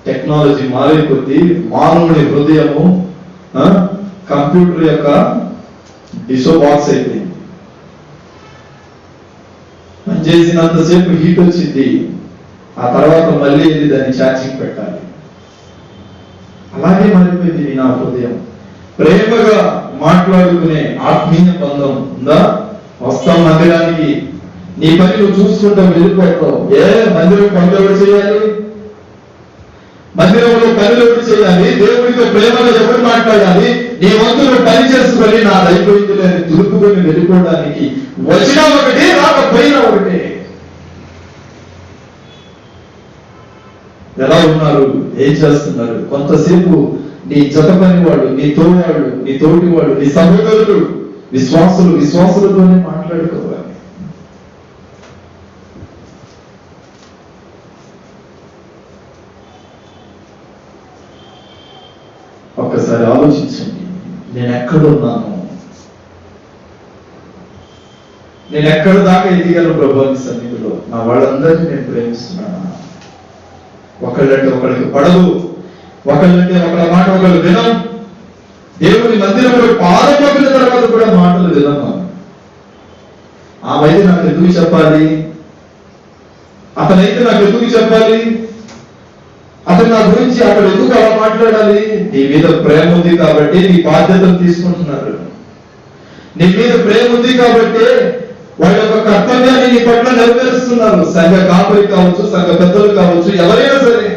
A: టెక్నాలజీ మారే కొద్దీ మానవుడి హృదయము కంప్యూటర్ యొక్క డిషో బాక్స్ అయిపోయింది. పనిచేసినంతసేపు హీట్ వచ్చింది, ఆ తర్వాత మళ్ళీ వెళ్ళి దాన్ని ఛార్జింగ్ పెట్టాలి. అలాగే మారిపోయింది నా హృదయం. ప్రేమగా మాట్లాడుకునే ఆత్మీయ బంధం ఉందా? వస్తాం మందిరానికి, నీ పని నువ్వు చూసుకుంటావు, వెళ్ళిపోతావు. మందిరం పనులు ఎవరు చేయాలి? మందిరంలో పనులు ఎవరు చేయాలి? దేవుడితో ప్రేమగా ఎవరు మాట్లాడాలి? నీ వంతు నువ్వు పని చేసుకొని నా అయిపోయింది లేని దులుపుకొని వెళ్ళిపోవడానికి వచ్చినా ఒకటి, రాకపోయినా ఒకటే. ఎలా ఉన్నారు? ఏం చేస్తున్నారు? కొంతసేపు నీ జత పని వాడు, నీ తోడు, నీ తోటి వాడు, నీ సహోదరుడు, విశ్వాసులతోనే మాట్లాడుకోవాలి. ఒక్కసారి ఆలోచించండి, నేను ఎక్కడున్నాను? నేను ఎక్కడ దాకా ఎదిగాను ప్రభువుని సన్నిధిలో? నా వాళ్ళందరినీ నేను ప్రేమిస్తున్నాను. ఒకళ్ళంటే ఒకళ్ళకి పడదు, ఒకళ్ళంటే ఒకళ్ళ మాట ఒకళ్ళు వినం. దేవుని మందిరంలో పాదపడిన తర్వాత కూడా మాటలు వినము. ఆమె నాకు ఎందుకు చెప్పాలి? అతనైతే నాకు ఎందుకు చెప్పాలి? అతను నా గురించి అక్కడ ఎందుకు అలా మాట్లాడాలి? నీ మీద ప్రేమ ఉంది కాబట్టి నీ బాధ్యతలు తీసుకుంటున్నారు. నీ మీద ప్రేమ ఉంది కాబట్టి వాళ్ళ యొక్క కర్తవ్యాన్ని నీ పట్ల నెరవేరుస్తున్నారు. సంఘ కాపరి కావచ్చు, సంఘ పెద్దలు కావచ్చు, ఎవరైనా సరే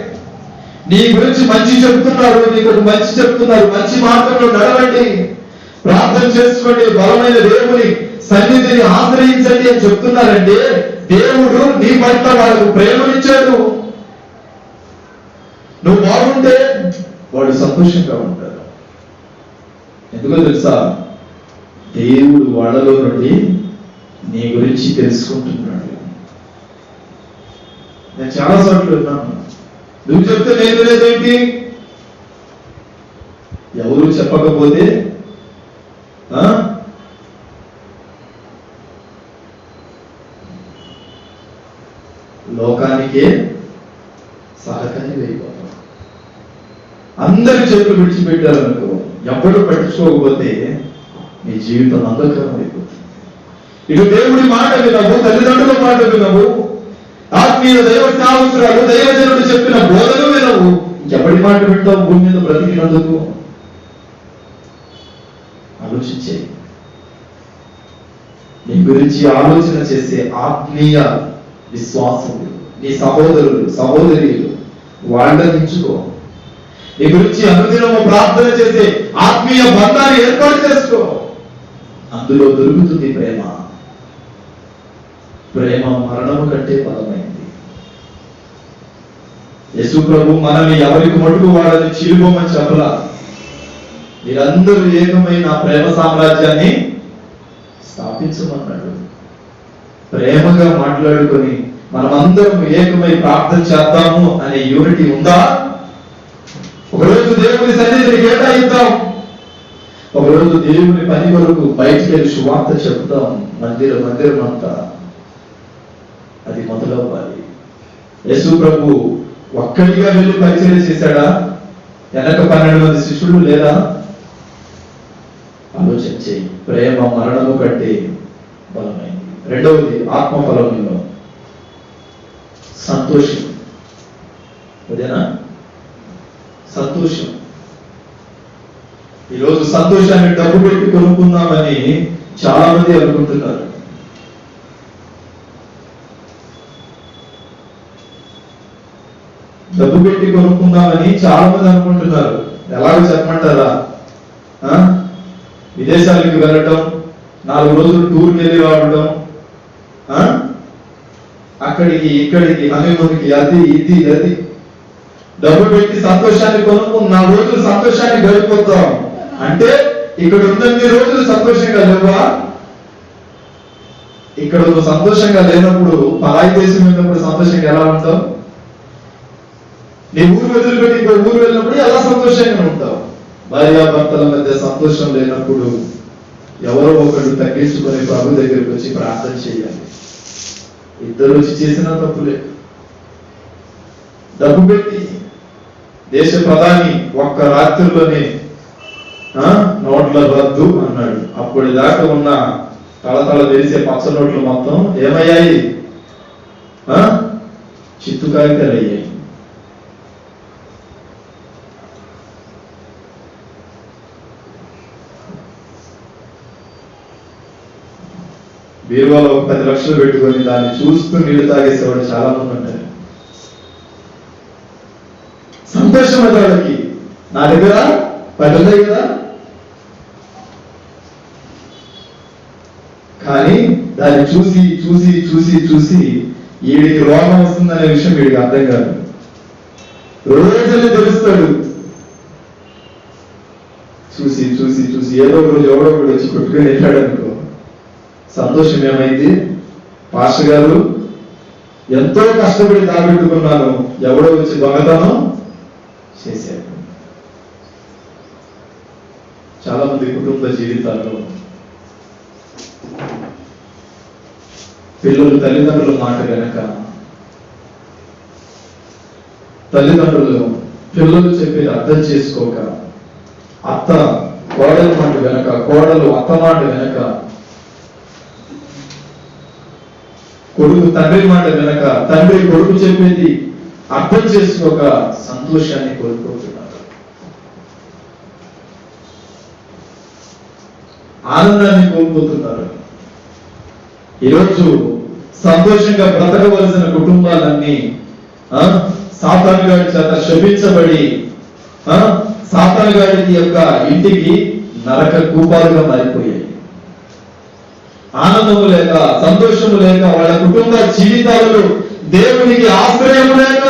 A: నీ గురించి మంచి చెప్తున్నారు, నీకు మంచి చెప్తున్నారు. మంచి మార్గంలో నడవండి, ప్రార్థన చేసుకోండి, బలమైన దేవుని సన్నిధిని ఆశ్రయించండి అని చెప్తున్నారంటే దేవుడు నీ పట్ల వాళ్ళకు ప్రేమనిచ్చాడు. నువ్వు బాగుంటే వాడు సంతోషంగా ఉంటారు. ఎందుకో తెలుసా? దేవుడు వాళ్ళలో నుండి నీ గురించి తెలుసుకుంటున్నాడు. నేను చాలా సార్లు విన్నాను, నువ్వు చెప్తే నేను లేదేంటి? ఎవరు చెప్పకపోతే లోకానికే సహకారి అయిపోతాం. అందరి చేతులు విడిచిపెట్టారనుకో, ఎవ్వరు పట్టించుకోకపోతే నీ జీవితం అంధకారం అయిపోతుంది. ఇటు దేవుడి మాట వినవు, తల్లిదండ్రుల మాట వినవు, ఆత్మీయ దైవ సేవకురాలు దైవజనుడు చెప్పిన బోధన వినవు, ఎవడి మాట వింటావు భూమి మీద బ్రతికినందుకు? ఆలోచించే. నీ గురించి ఆలోచన చేసే ఆత్మీయ విశ్వాసములు, నీ సహోదరులు సహోదరులు వాళ్ళని ఎంచుకో. నీ గురించి అనుదినము ప్రార్థన చేసే ఆత్మీయ బంధాన్ని ఏర్పాటు చేసుకో. అందులో దొరుకుతుంది ప్రేమ. ప్రేమ మరణము కంటే బలమైంది. యేసు ప్రభు మనల్ని ఎవరికి మటుకు వాడని చిలుబొమ్మని చెప్పలా. మీరందరూ ఏకమైన ప్రేమ సామ్రాజ్యాన్ని స్థాపించమన్నాడు. ప్రేమగా మాట్లాడుకొని మనమందరం ఏకమై ప్రార్థన చేద్దాము అనే యూనిటీ ఉందా? ఒకరోజు దేవుని సన్నిధిని కేటాయిద్దాం. ఒకరోజు దేవుని పని కొరకు బయటికి వెళ్ళి సువార్త చెప్తాం. మందిరం అంతా అది మొదలవ్వాలి. యేసు ప్రభు ఒక్కడిగా వెళ్ళి పరిచయం చేశాడా? వెనక 12 మంది శిష్యులు లేదా? ఆలోచించి. ప్రేమ మరణము కంటే బలమైంది. రెండవది ఆత్మఫలంలో సంతోషం. అదేనా? సంతోషం. ఈరోజు సంతోషాన్ని డబ్బు పెట్టి కొనుక్కుందామని చాలా మంది అనుకుంటున్నారు. డబ్బు పెట్టి కొనుక్కుందామని చాలా మంది అనుకుంటున్నారు. ఎలాగో చెప్పమంటారా? విదేశాలకు వెళ్ళటం, 4 రోజులు టూర్కి వెళ్ళి రావడం, అక్కడికి ఇక్కడికి హనీమూన్కి, అది ఇది అది డబ్బు పెట్టి సంతోషాన్ని కొనుక్కుని 4 రోజులు సంతోషాన్ని గడిపోతాం అంటే ఇక్కడ ఉన్నన్ని రోజులు సంతోషంగా లేవా? ఇక్కడ నువ్వు సంతోషంగా లేనప్పుడు పరాయి దేశం వెళ్ళినప్పుడు సంతోషంగా ఎలా ఉంటావు? నీ ఊరు వదిలిపెట్టి ఇంకో ఊరు వెళ్ళినప్పుడు ఎలా సంతోషంగా ఉంటావు? భార్యాభర్తల మధ్య సంతోషం లేనప్పుడు ఎవరో ఒకరు తగ్గించుకొని ప్రభు దగ్గరికి వచ్చి ప్రార్థన చేయాలి. ఇద్దరు వచ్చి చేసినా తప్పులే. డబ్బు పెట్టి దేశ ప్రధాని ఒక్క రాత్రిలోనే నోట్ల రద్దు అన్నాడు. అప్పుడు దాకా ఉన్న తళతళ వేసే పచ్చ నోట్లు మొత్తం ఏమయ్యాయి? చిత్తుకాయలు అయ్యాయి. బీరువాలో 10 లక్షలు పెట్టుకొని దాన్ని చూస్తూ నీళ్లు తాగేసేవాడు చాలా మంది ఉంటారు. సంతోషం అది వాళ్ళకి. నా దగ్గర పడలేదు కదా, కానీ దాన్ని చూసి చూసి చూసి చూసి వీడికి రోగం వస్తుందనే విషయం వీడికి అర్థం కాదు. రోజులు తెలుస్తాడు. చూసి చూసి చూసి ఏదో ఒక రోజు ఎవడో ఒకటి వచ్చి కొట్టుకుని వెళ్ళాడు అనుకో, సంతోషం ఏమైంది? పాస్టర్ గారు ఎంతో కష్టపడి దాబెట్టుకున్నాను, ఎవడో వచ్చి దొంగతనం చేశాడు. చాలా మంది కుటుంబ జీవితాల్లో పిల్లలు తల్లిదండ్రుల మాట వెనక, తల్లిదండ్రులు పిల్లలు చెప్పేది అర్థం చేసుకోక, అత్త కోడల మాట వెనక, కోడలు అత్త మాట వెనక, కొడుకు తండ్రి మాట వెనక, తండ్రి కొడుకు చెప్పేది అర్థం చేసుకోక సంతోషాన్ని కోల్పోతున్నారు, ఆనందాన్ని కోల్పోతున్నారు. ఈరోజు సంతోషంగా బ్రతకవలసిన కుటుంబాలన్నీ సాతాను గాడి చేత శపించబడి సాతాను గాడి యొక్క ఇంటికి నరక కూపాలుగా మారిపోయాయి. ఆనందము లేక, సంతోషము లేక, వాళ్ళ కుటుంబ జీవితాలలో దేవునికి ఆశ్రయం లేక,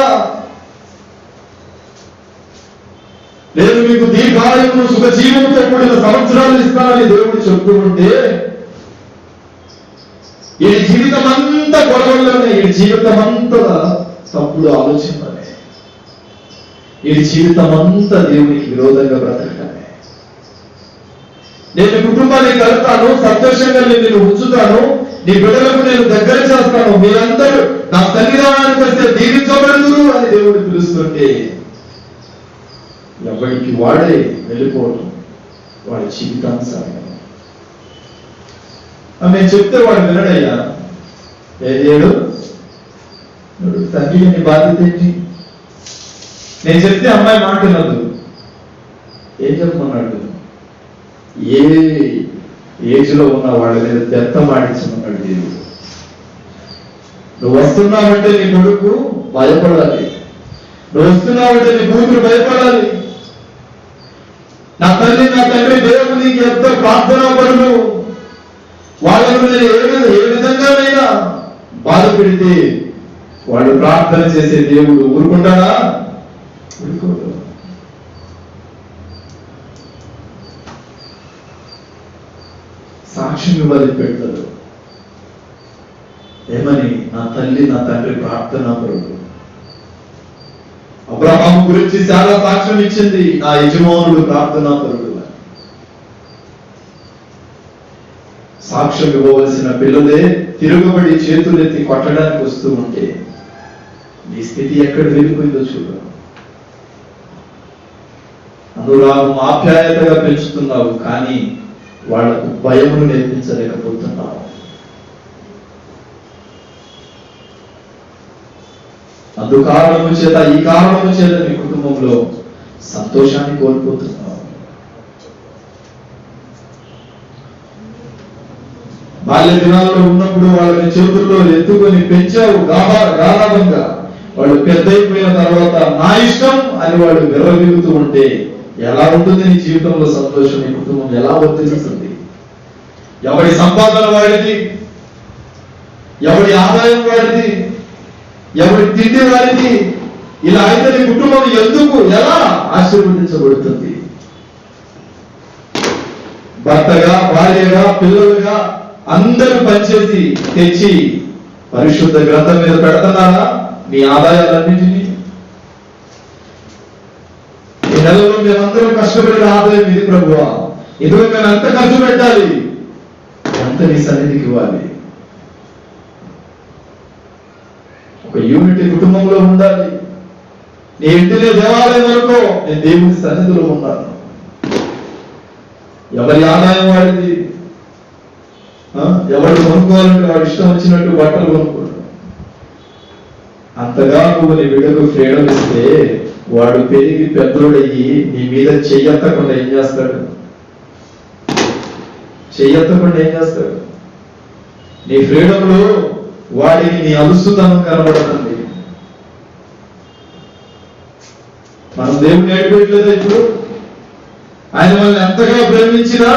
A: నేను మీకు దీర్ఘాయువును సుఖజీవంతో కూడిన సంవత్సరాలు ఇస్తానని దేవుడు చెప్తూ ఉంటే ఈ జీవితం అంతా గొడవల్లోనే, ఈ జీవితం అంతా తప్పుడు ఆలోచనలే, ఈ జీవితం అంతా దేవునికి విరోధంగా బ్రతకటమే. నేను కుటుంబాన్ని కలుపుతాను, సంతోషంగా నేను ఉంచుతాను, నీ బిడ్డలకు నేను దగ్గర చేస్తాను, మీరందరూ నా సన్నిధానానికి వస్తే దీవించబడదురు అని దేవుడు పిలుస్తుంటే ఎవరికి వాడే వెళ్ళిపోవడం వాడి జీవితాంశాలు. నేను చెప్తే వాడు వినడయ్యా. ఏడు తండ్రి నీ బాధ్యత ఏంటి? నేను చెప్తే అమ్మాయి మాట వినదు. ఏం చెప్పమన్నాడు? ఏ ఏజ్ లో ఉన్న వాళ్ళ మీద దెత్తం ఆడించమన్నాడు దేవుడు. నువ్వు వస్తున్నావంటే నీ కొడుకు భయపడాలి, నువ్వు వస్తున్నావంటే నీ కూతురు భయపడాలి. నా తల్లి నా తండ్రి దేవునికి ఎంత ప్రార్థనా పరులు, వాళ్ళను నేను ఏ విధంగానైనా బాధ పెడితే వాళ్ళు ప్రార్థన చేసే దేవుడు ఊరుకుంటాడా? ఊరుకోడు. సాక్ష్యం ఇవ్వాలి పెడతాడు. ఏమని? నా తల్లి నా తండ్రి ప్రార్థనా పరుడు. అబ్రహాము గురించి చాలా సాక్ష్యం ఇచ్చింది, నా యజమానుడు ప్రార్థనా పరుడు. సాక్ష్యం ఇవ్వవలసిన పిల్లలే తిరుగుబడి చేతులెత్తి కొట్టడానికి వస్తూ ఉంటే నీ స్థితి ఎక్కడ వెళ్ళిపోయిందో చూడు. అనురాగం ఆప్యాయతగా పెంచుతున్నావు, కానీ వాళ్లకు భయమును నేర్పించలేకపోతున్నావు. అందుకారణము చేత, ఈ కారణము చేత నీ కుటుంబంలో సంతోషాన్ని కోల్పోతున్నావు. బాల్య దినాల్లో ఉన్నప్పుడు వాళ్ళని చేతుల్లో ఎత్తుకొని పెంచావు గారాబంగా, వాళ్ళు పెద్ద అయిపోయిన తర్వాత నా ఇష్టం అని వాళ్ళు విర్రవీగుతూ ఉంటే ఎలా ఉంటుంది నీ జీవితంలో సంతోషం? నీ కుటుంబం ఎలా వర్తిస్తుంది? ఎవరి సంపాదన వాడిది, ఎవరి ఆదాయం వాడిది, ఎవరి తిండి వాడిది. ఇలా అయితే నీ కుటుంబం ఎందుకు ఎలా ఆశీర్వదించబడుతుంది? భర్తగా, భార్యగా, పిల్లలుగా అందరూ పనిచేసి తెచ్చి పరిశుద్ధ గ్రంథం మీద పెడుతున్నారా మీ ఆదాయాలన్నింటినీ? ఈ నెలలో మేమందరం కష్టపడిన ఆదాయం ఇది ప్రభువా, ఇదిగో మేము ఎంత ఖర్చు పెట్టాలి, ఎంత నీ సన్నిధికి ఇవ్వాలి? ఒక యూనిటీ కుటుంబంలో ఉండాలి. నీ ఇంటినే దేవాలయం అనుకో, నేను దేవుని సన్నిధిలో ఉన్నాను. ఎవరి ఆదాయం వాడిది. ఎవరు కొనుక్కోవాలంటే వాడు ఇష్టం వచ్చినట్టు బట్టలు కొనుక్కోడు. అంతగా నువ్వు నీ బిడ్డకు ఫ్రీడమ్ ఇస్తే వాడు పెరిగి పెద్దోడయ్యి నీ మీద చెయ్యెత్తకుండా ఏం చేస్తాడు? చెయ్యెత్తకుండా ఏం చేస్తాడు? నీ ఫ్రీడంలో వాడికి నీ అలుసుతనం కనబడుతుంది. మనం దేవుని నేర్పట్లేదు. ఇప్పుడు ఆయన వాళ్ళని ఎంతగా ప్రేమించినా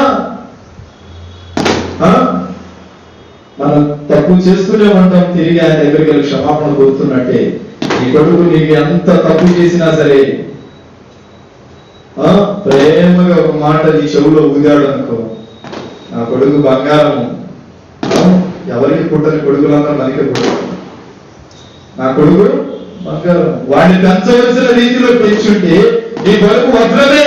A: మనం తప్పు చేస్తూనే ఉంటాం. తిరిగి ఆయన దగ్గరికి వెళ్ళి క్షమాపణ కోరుతున్నట్టే నీ కొడుకు నీకు ఎంత తప్పు చేసినా సరే ప్రేమగా ఒక మాట నీ చెవులో ఊగాడు అనుకో, నా కొడుకు బంగారము, ఎవరికి పుట్టని కొడుకులంతా మనకే పుట్టారు. నా కొడుకు బంగారం, వాడిని పెంచవలసిన రీతిలో పెంచుంటే నీ కొడుకు వజ్రమే.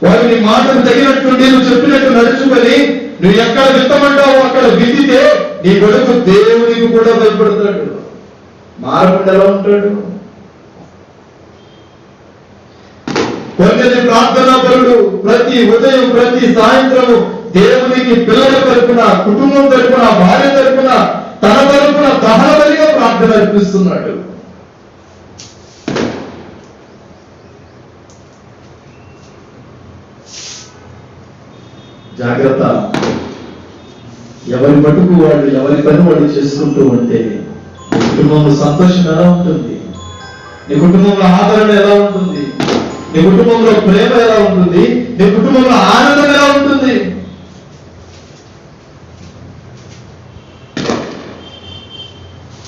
A: వాడు నీ మాటను తగినట్టుండి నువ్వు చెప్పినట్టు నడుచుకొని నువ్వు ఎక్కడ విత్తమంటావు అక్కడ విత్తితే నీ కొడుకు దేవునికి కూడా భయపడతాడు. మారకుండా ఎలా ఉంటాడు? కొందరి ప్రార్థనా పరుడు ప్రతి ఉదయం ప్రతి సాయంత్రము దేవునికి పిల్లల తరపున, కుటుంబం తరపున, భార్య తరపున, తన తరపున దహనబలిగా ప్రార్థన అర్పిస్తున్నాడు. జాగ్రత్త. ఎవరి మటుకు వాళ్ళు ఎవరి పని వాళ్ళు చేసుకుంటూ ఉంటే నీ కుటుంబంలో సంతోషం ఎలా ఉంటుంది? నీ కుటుంబంలో ఆదరణ ఎలా ఉంటుంది? నీ కుటుంబంలో ప్రేమ ఎలా ఉంటుంది? నీ కుటుంబంలో ఆనందం ఎలా ఉంటుంది?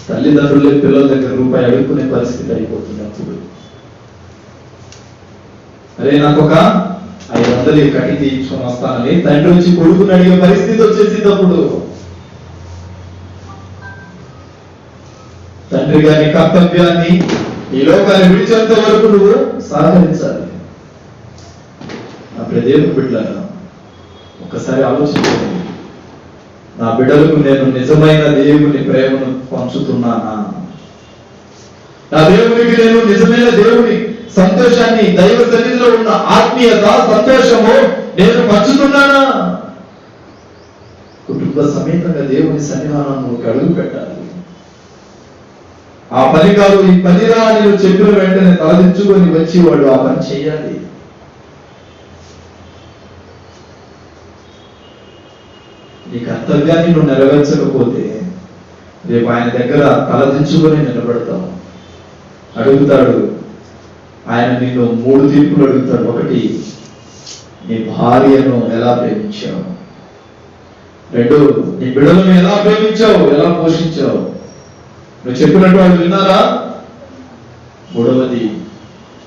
A: తల్లిదండ్రులే పిల్లల దగ్గర రూపాయి అడుక్కునే పరిస్థితి అయిపోతుంది. అప్పుడు అరే నాకు ఒక 500 కట్టి తీయించుకొని వస్తానని తండ్రి వచ్చి కొడుకుని అడిగే పరిస్థితి వచ్చేసింది. అప్పుడు తండ్రి గారి కర్తవ్యాన్ని ఈ లోకాన్ని విడిచేంత వరకు నువ్వు సహకరించాలి. నా దేవుని బిడ్డలారా, ఒకసారి ఆలోచించండి. నా బిడ్డలకు నేను నిజమైన దేవుని ప్రేమను పంచుతున్నానా? నా దేవునికి నేను నిజమైన దేవుని సంతోషాన్ని, దైవ సన్నిధిలో ఉన్న ఆత్మీయత, సంతోషము నేను పంచుతున్నానా? కుటుంబ సమేతంగా దేవుని సన్నిధానాన్ని అడుగు పెట్టాలి. ఆ పని కాదు ఈ పనిరా అని నువ్వు చెప్పిన వెంటనే తలదించుకొని వచ్చి వాడు ఆ పని చేయాలి. నీ కర్తవ్యాన్ని నువ్వు నెరవేర్చకపోతే రేపు ఆయన దగ్గర తలదించుకొని నిలబడతావు. అడుగుతాడు ఆయన, నిన్ను 3 తీర్పులు అడుగుతాడు. ఒకటి, నీ భార్యను ఎలా ప్రేమించావు? 2, నీ బిడ్డలను ఎలా ప్రేమించావు, ఎలా పోషించావు? నువ్వు చెప్పినట్టు వాళ్ళు విన్నారా? 3వది,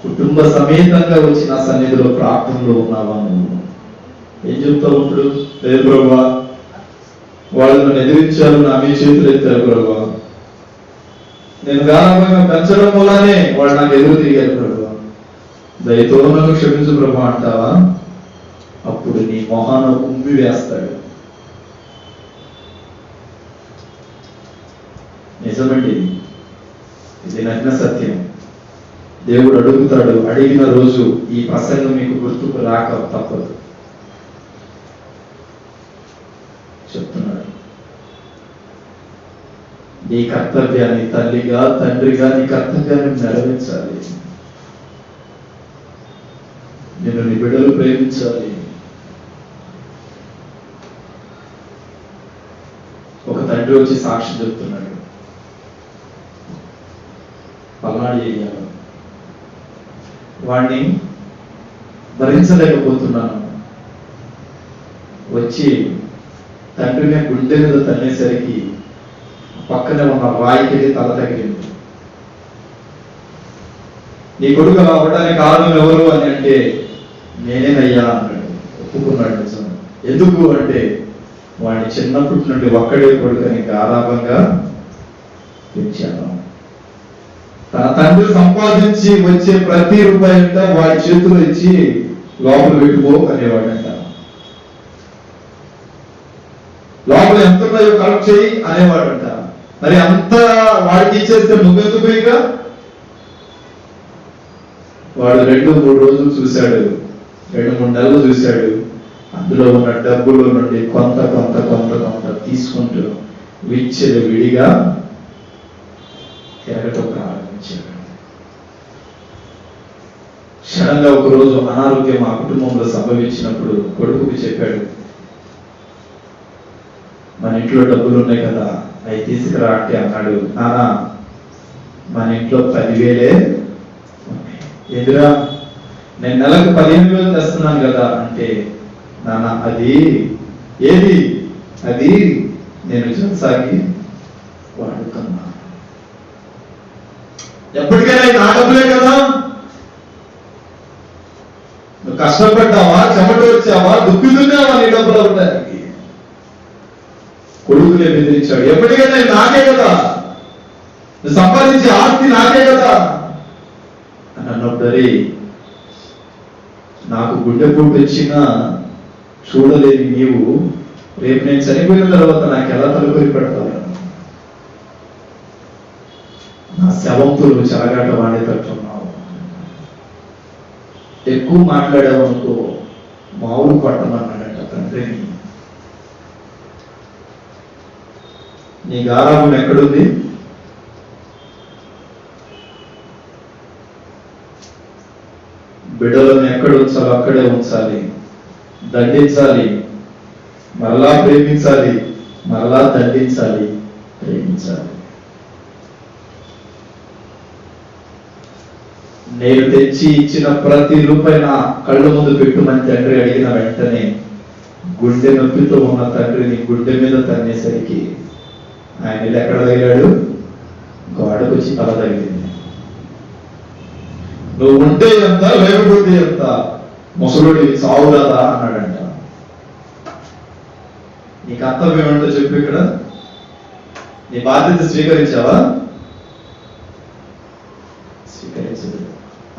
A: కుటుంబ సమేతంగా వచ్చి నా సన్నిధిలో ప్రార్థనలో ఉన్నావా? నువ్వు ఏం చెప్తావు? ఇప్పుడు లేదు ప్రభువా, వాళ్ళు నన్ను ఎదిరించారు, నా మీ చేతులు ఎత్తారు ప్రభువా, నేను గాఢంగా పెంచడం వల్లనే వాళ్ళు నాకు ఎదురు తిరిగారు ప్రభువా, దయతో నన్ను క్షమించు ప్రభు అంటావా? అప్పుడు నీ మొహాన ఉమ్మి వేస్తాడు. నిజమండి, ఇది నగ్న సత్యం. దేవుడు అడుగుతాడు. అడిగిన రోజు ఈ ప్రసంగం మీకు గుర్తుకు రాక తప్పదు. చెప్తున్నాడు, నీ కర్తవ్యాన్ని తల్లిగా తండ్రిగా నీ కర్తవ్యాన్ని నెరవేర్చాలి. నిన్ను నీ బిడ్డలు ప్రేమించాలి. ఒక తండ్రి వచ్చి సాక్షి చెప్తున్నాడు, పల్నాడు ఏరియాలో. వాడిని భరించలేకపోతున్నాను. వచ్చి తండ్రిని గుండె మీద తన్నేసరికి పక్కనే ఉన్న రాయికి తల తగిలింది. నీ కొడుకు అలా అవ్వడానికి కారణం ఎవరు అని అంటే నేనేనయ్యా అన్నాడు. ఒప్పుకున్నాడు నిజం. ఎందుకు అంటే వాడిని చిన్నప్పటి నుండి ఒక్కడే కొడుకని గారాభంగా పెంచాను. తన తండ్రి సంపాదించి వచ్చే ప్రతి రూపాయంట వాడి చేతిలో ఇచ్చి లోపల పెట్టుకో అనేవాడంట. లోపల ఎంత ఉన్నాయో కలెక్ట్ చేయి అనేవాడంట. మరి అంత వాడికి ఇచ్చేస్తే నువ్వెందుకు ఇక? వాడు 2-3 రోజులు చూశాడు, 2-3 నెలలు చూశాడు. అందులో ఉన్న డబ్బుల నుండి కొంత కొంత కొంత కొంత తీసుకుంటూ విచ్చలు విడిగా తిరగటం ప్రారంభించాడు. క్షణంగా ఒకరోజు అనారోగ్యం ఆ కుటుంబంలో సంభవించినప్పుడు కొడుకుకి చెప్పాడు, మన ఇంట్లో డబ్బులు ఉన్నాయి కదా, అవి తీసుకురా అంటే అన్నాడు. నానా మన ఇంట్లో 10,000 ఎదురా, నేను నెలకు 15,000 తెస్తున్నాను కదా అంటే, నాన్న అది ఏది, అది నేను జలసాగి వాడుకున్నా. ఎప్పటికైనా నా డబ్బులే కదా, నువ్వు కష్టపడ్డావా, చెమట వచ్చావా, దుఃఖితున్నావా నీ డబ్బులు అవడానికి? కొడుకునే బెదిరించాడు. ఎప్పటికైనా నాకే కదా, నువ్వు సంపాదించే ఆస్తి నాకే కదా అని అన్నప్పుడే నాకు గుండెపోటు వచ్చినా చూడలేని నీవు రేపు నేను చనిపోయిన తర్వాత నాకు ఎలా తలుపురి పెడతావు? నా శవంతో నువ్వు చెలగాట వాడేటట్టున్నావు. ఎక్కువ మాట్లాడావు అనుకో మామూలు పట్టమన్నాడట తండ్రిని. నీ గారాబం ఎక్కడుంది? బిడ్డలను ఎక్కడ ఉంచాలో అక్కడే ఉంచాలి, దండించాలి, మరలా ప్రేమించాలి, మరలా దండించాలి, ప్రేమించాలి. నేను తెచ్చి ఇచ్చిన ప్రతి రూపాయి నా కళ్ళ ముందు పెట్టుమని తండ్రి అడిగిన వెంటనే గుండె నొప్పితో ఉన్న తండ్రిని గుండె మీద తన్నేసరికి ఆయన ఎక్కడ తగిలాడు? గోడకు వచ్చి తల తగిలింది. నువ్వు ఉంటే ఎంత, లేకపోతే ఎంత, ముసలుడి సావురాదా అన్నాడంట. నీ కర్తవ్యం ఏమంటో చెప్పు. ఇక్కడ నీ బాధ్యత స్వీకరించావా? స్వీకరించదు.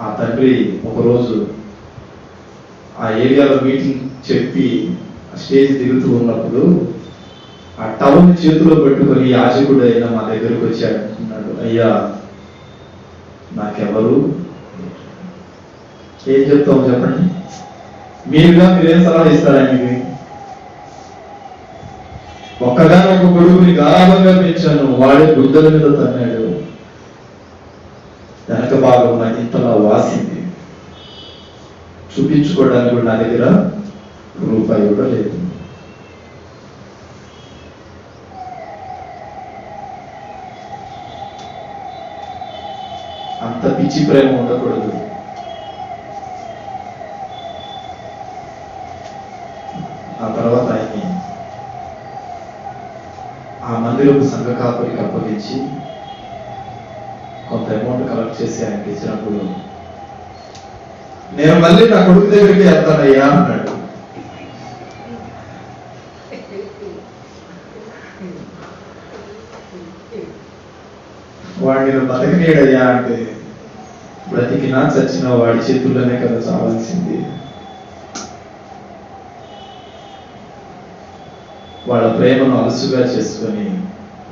A: ఆ తండ్రి ఒకరోజు ఆ ఏరియాలో మీటింగ్ చెప్పి స్టేజ్ దిగుతూ ఉన్నప్పుడు ఆ టవల్ చేతిలో పెట్టుకొని యాజకుడు అయినా మా దగ్గరకు వచ్చాడు. అంటున్నాడు, అయ్యా నాకెవరు, ఏం చెప్తాము చెప్పండి, మీరేం సలహా ఇస్తారానికి? ఒక్కగానే ఒక కొడుకుని గారాభంగా పెంచాను, వాడే గుడ్డల మీద తన్నాడు, వెనక భాగం నాకు ఇంతలా వాసింది, చూపించుకోవడానికి కూడా నా దగ్గర రూపాయి కూడా లేదు. అంత పిచ్చి ప్రేమ ఉండకూడదు. ఆ తర్వాత ఆయన్ని ఆ మందిరపు సంఘ కాపరికి అప్పగించి కొంత అమౌంట్ కలెక్ట్ చేసి ఆయనకి ఇచ్చినప్పుడు, నేను మళ్ళీ నా కొడుకు దగ్గరికి వెళ్తానయ్యా అన్నాడు. వాడిని బతకనీయడయ్యా అంటే, బ్రతికినా చచ్చినా వాడి చేతుల్లోనే కదా చావాల్సింది. వాళ్ళ ప్రేమను అలసుగా చేసుకొని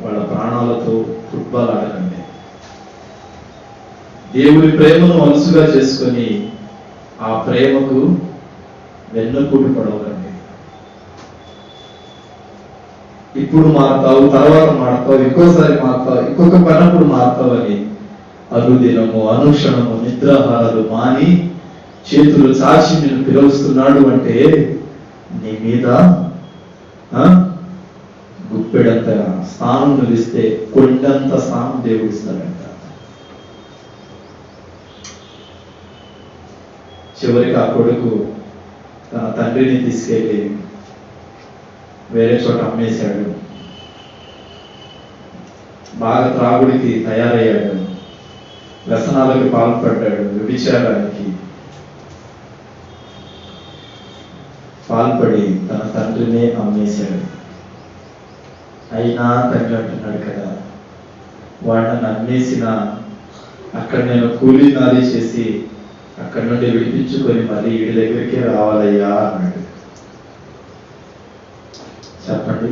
A: వాళ్ళ ప్రాణాలతో ఫుట్బాల్ ఆడకండి. దేవుడి ప్రేమను అలసుగా చేసుకొని ఆ ప్రేమకు వెన్నకూడి పడవకండి. ఇప్పుడు మారుతావు, తర్వాత మారుతావు, ఇంకోసారి మారుతావు, ఇంకొక పనప్పుడు మారుతావు అని అనుదినము అనుక్షణము నిద్రాహారాలు మాని చేతులు చాచి నేను పిలుస్తున్నాడు అంటే నీ మీద గుప్పెడంత స్థానం నిలిస్తే కొండంత స్థానం దేవుడిస్తాడంట. చివరికి ఆ కొడుకు తన తండ్రిని తీసుకెళ్ళి వేరే చోట అమ్మేశాడు. బాగా త్రాగుడికి తయారయ్యాడు, వ్యసనాలకు పాల్పడ్డాడు, వ్యభిచారానికి పాల్పడి తన తండ్రినే అమ్మేశాడు. అయినా తండ్రి అంటున్నాడు కదా, వాడిని అమ్మేసిన అక్కడ నేను కూలీ నాలి చేసి అక్కడి నుండి విడిపించుకొని మళ్ళీ వీడి దగ్గరికే రావాలయ్యా అన్నాడు. చెప్పండి,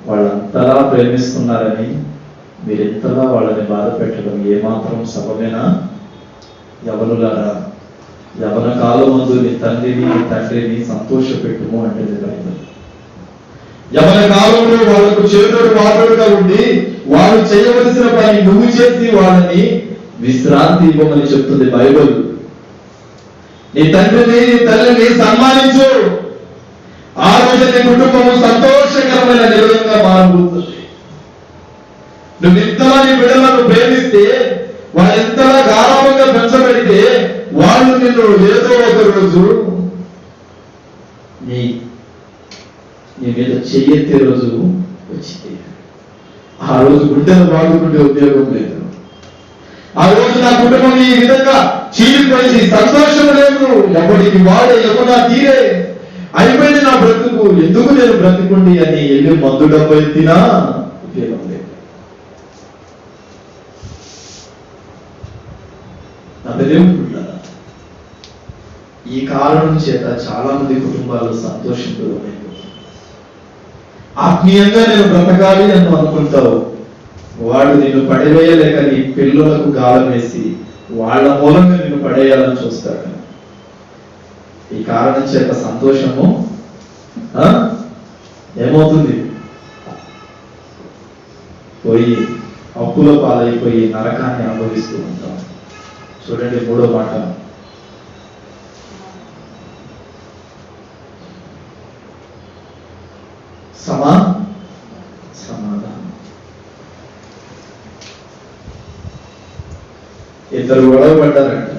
A: వాళ్ళంతలా ప్రేమిస్తున్నారని మీరు ఎంతలా వాళ్ళని బాధ పెట్టడం ఏమాత్రం సబమేనా? యవనులారా, యవన కాలమందు నీ తండ్రిని సంతోషపెట్టుము అంటేది బైబిల్. యవన కాలంలో వాళ్ళకు చేదోడు వాదోడుగా ఉండి వాళ్ళు చేయవలసిన పని నువ్వు చేసి వాళ్ళని విశ్రాంతి ఇవ్వమని చెప్తుంది బైబిల్. నీ తండ్రిని నీ తల్లిని సన్మానించు, ఆ రోజు నీ కుటుంబము సంతోషకరమైన నిలయంగా మారబోతుంది. నువ్వు ఇంతలా నీ బిడ్డలను ప్రేమిస్తే, వాళ్ళు ఎంతలా గారాబంగా పెంచబడితే వాళ్ళు నిన్ను ఏదో ఒక రోజు నీ మీద చెయ్యెత్తే రోజు వచ్చింది. ఆ రోజు గుండెలు బాగుండే ఉపయోగం లేదు. ఆ రోజు నా కుటుంబం ఈ విధంగా చీలిపోయింది, సంతోషం లేదు, ఎవరికి వాడే ఎవరా తీరే అయిపోయింది నా బ్రతుకు, ఎందుకు నేను బ్రతుకుండి అని వెళ్ళి మందు డబ్బు ఎత్తినా ఉపయోగం లేదు. ఈ కారణం చేత చాలా మంది కుటుంబాలు సంతోషంతో ఆత్మీయంగా నేను బ్రతకాలి అని అనుకుంటావు, వాడు నిన్ను పడివేయలేక నీ పిల్లలకు గాలం వేసి వాళ్ళ మూలంగా నిన్ను పడేయాలని చూస్తాడు. ఈ కారణం చేత సంతోషము ఏమవుతుంది? పోయి అప్పుల పాలైపోయి నరకాన్ని అనుభవిస్తూ ఉంటాం. చూడండి 3వ మాట, సమాధానం. ఇద్దరు గొడవ పడ్డారంట.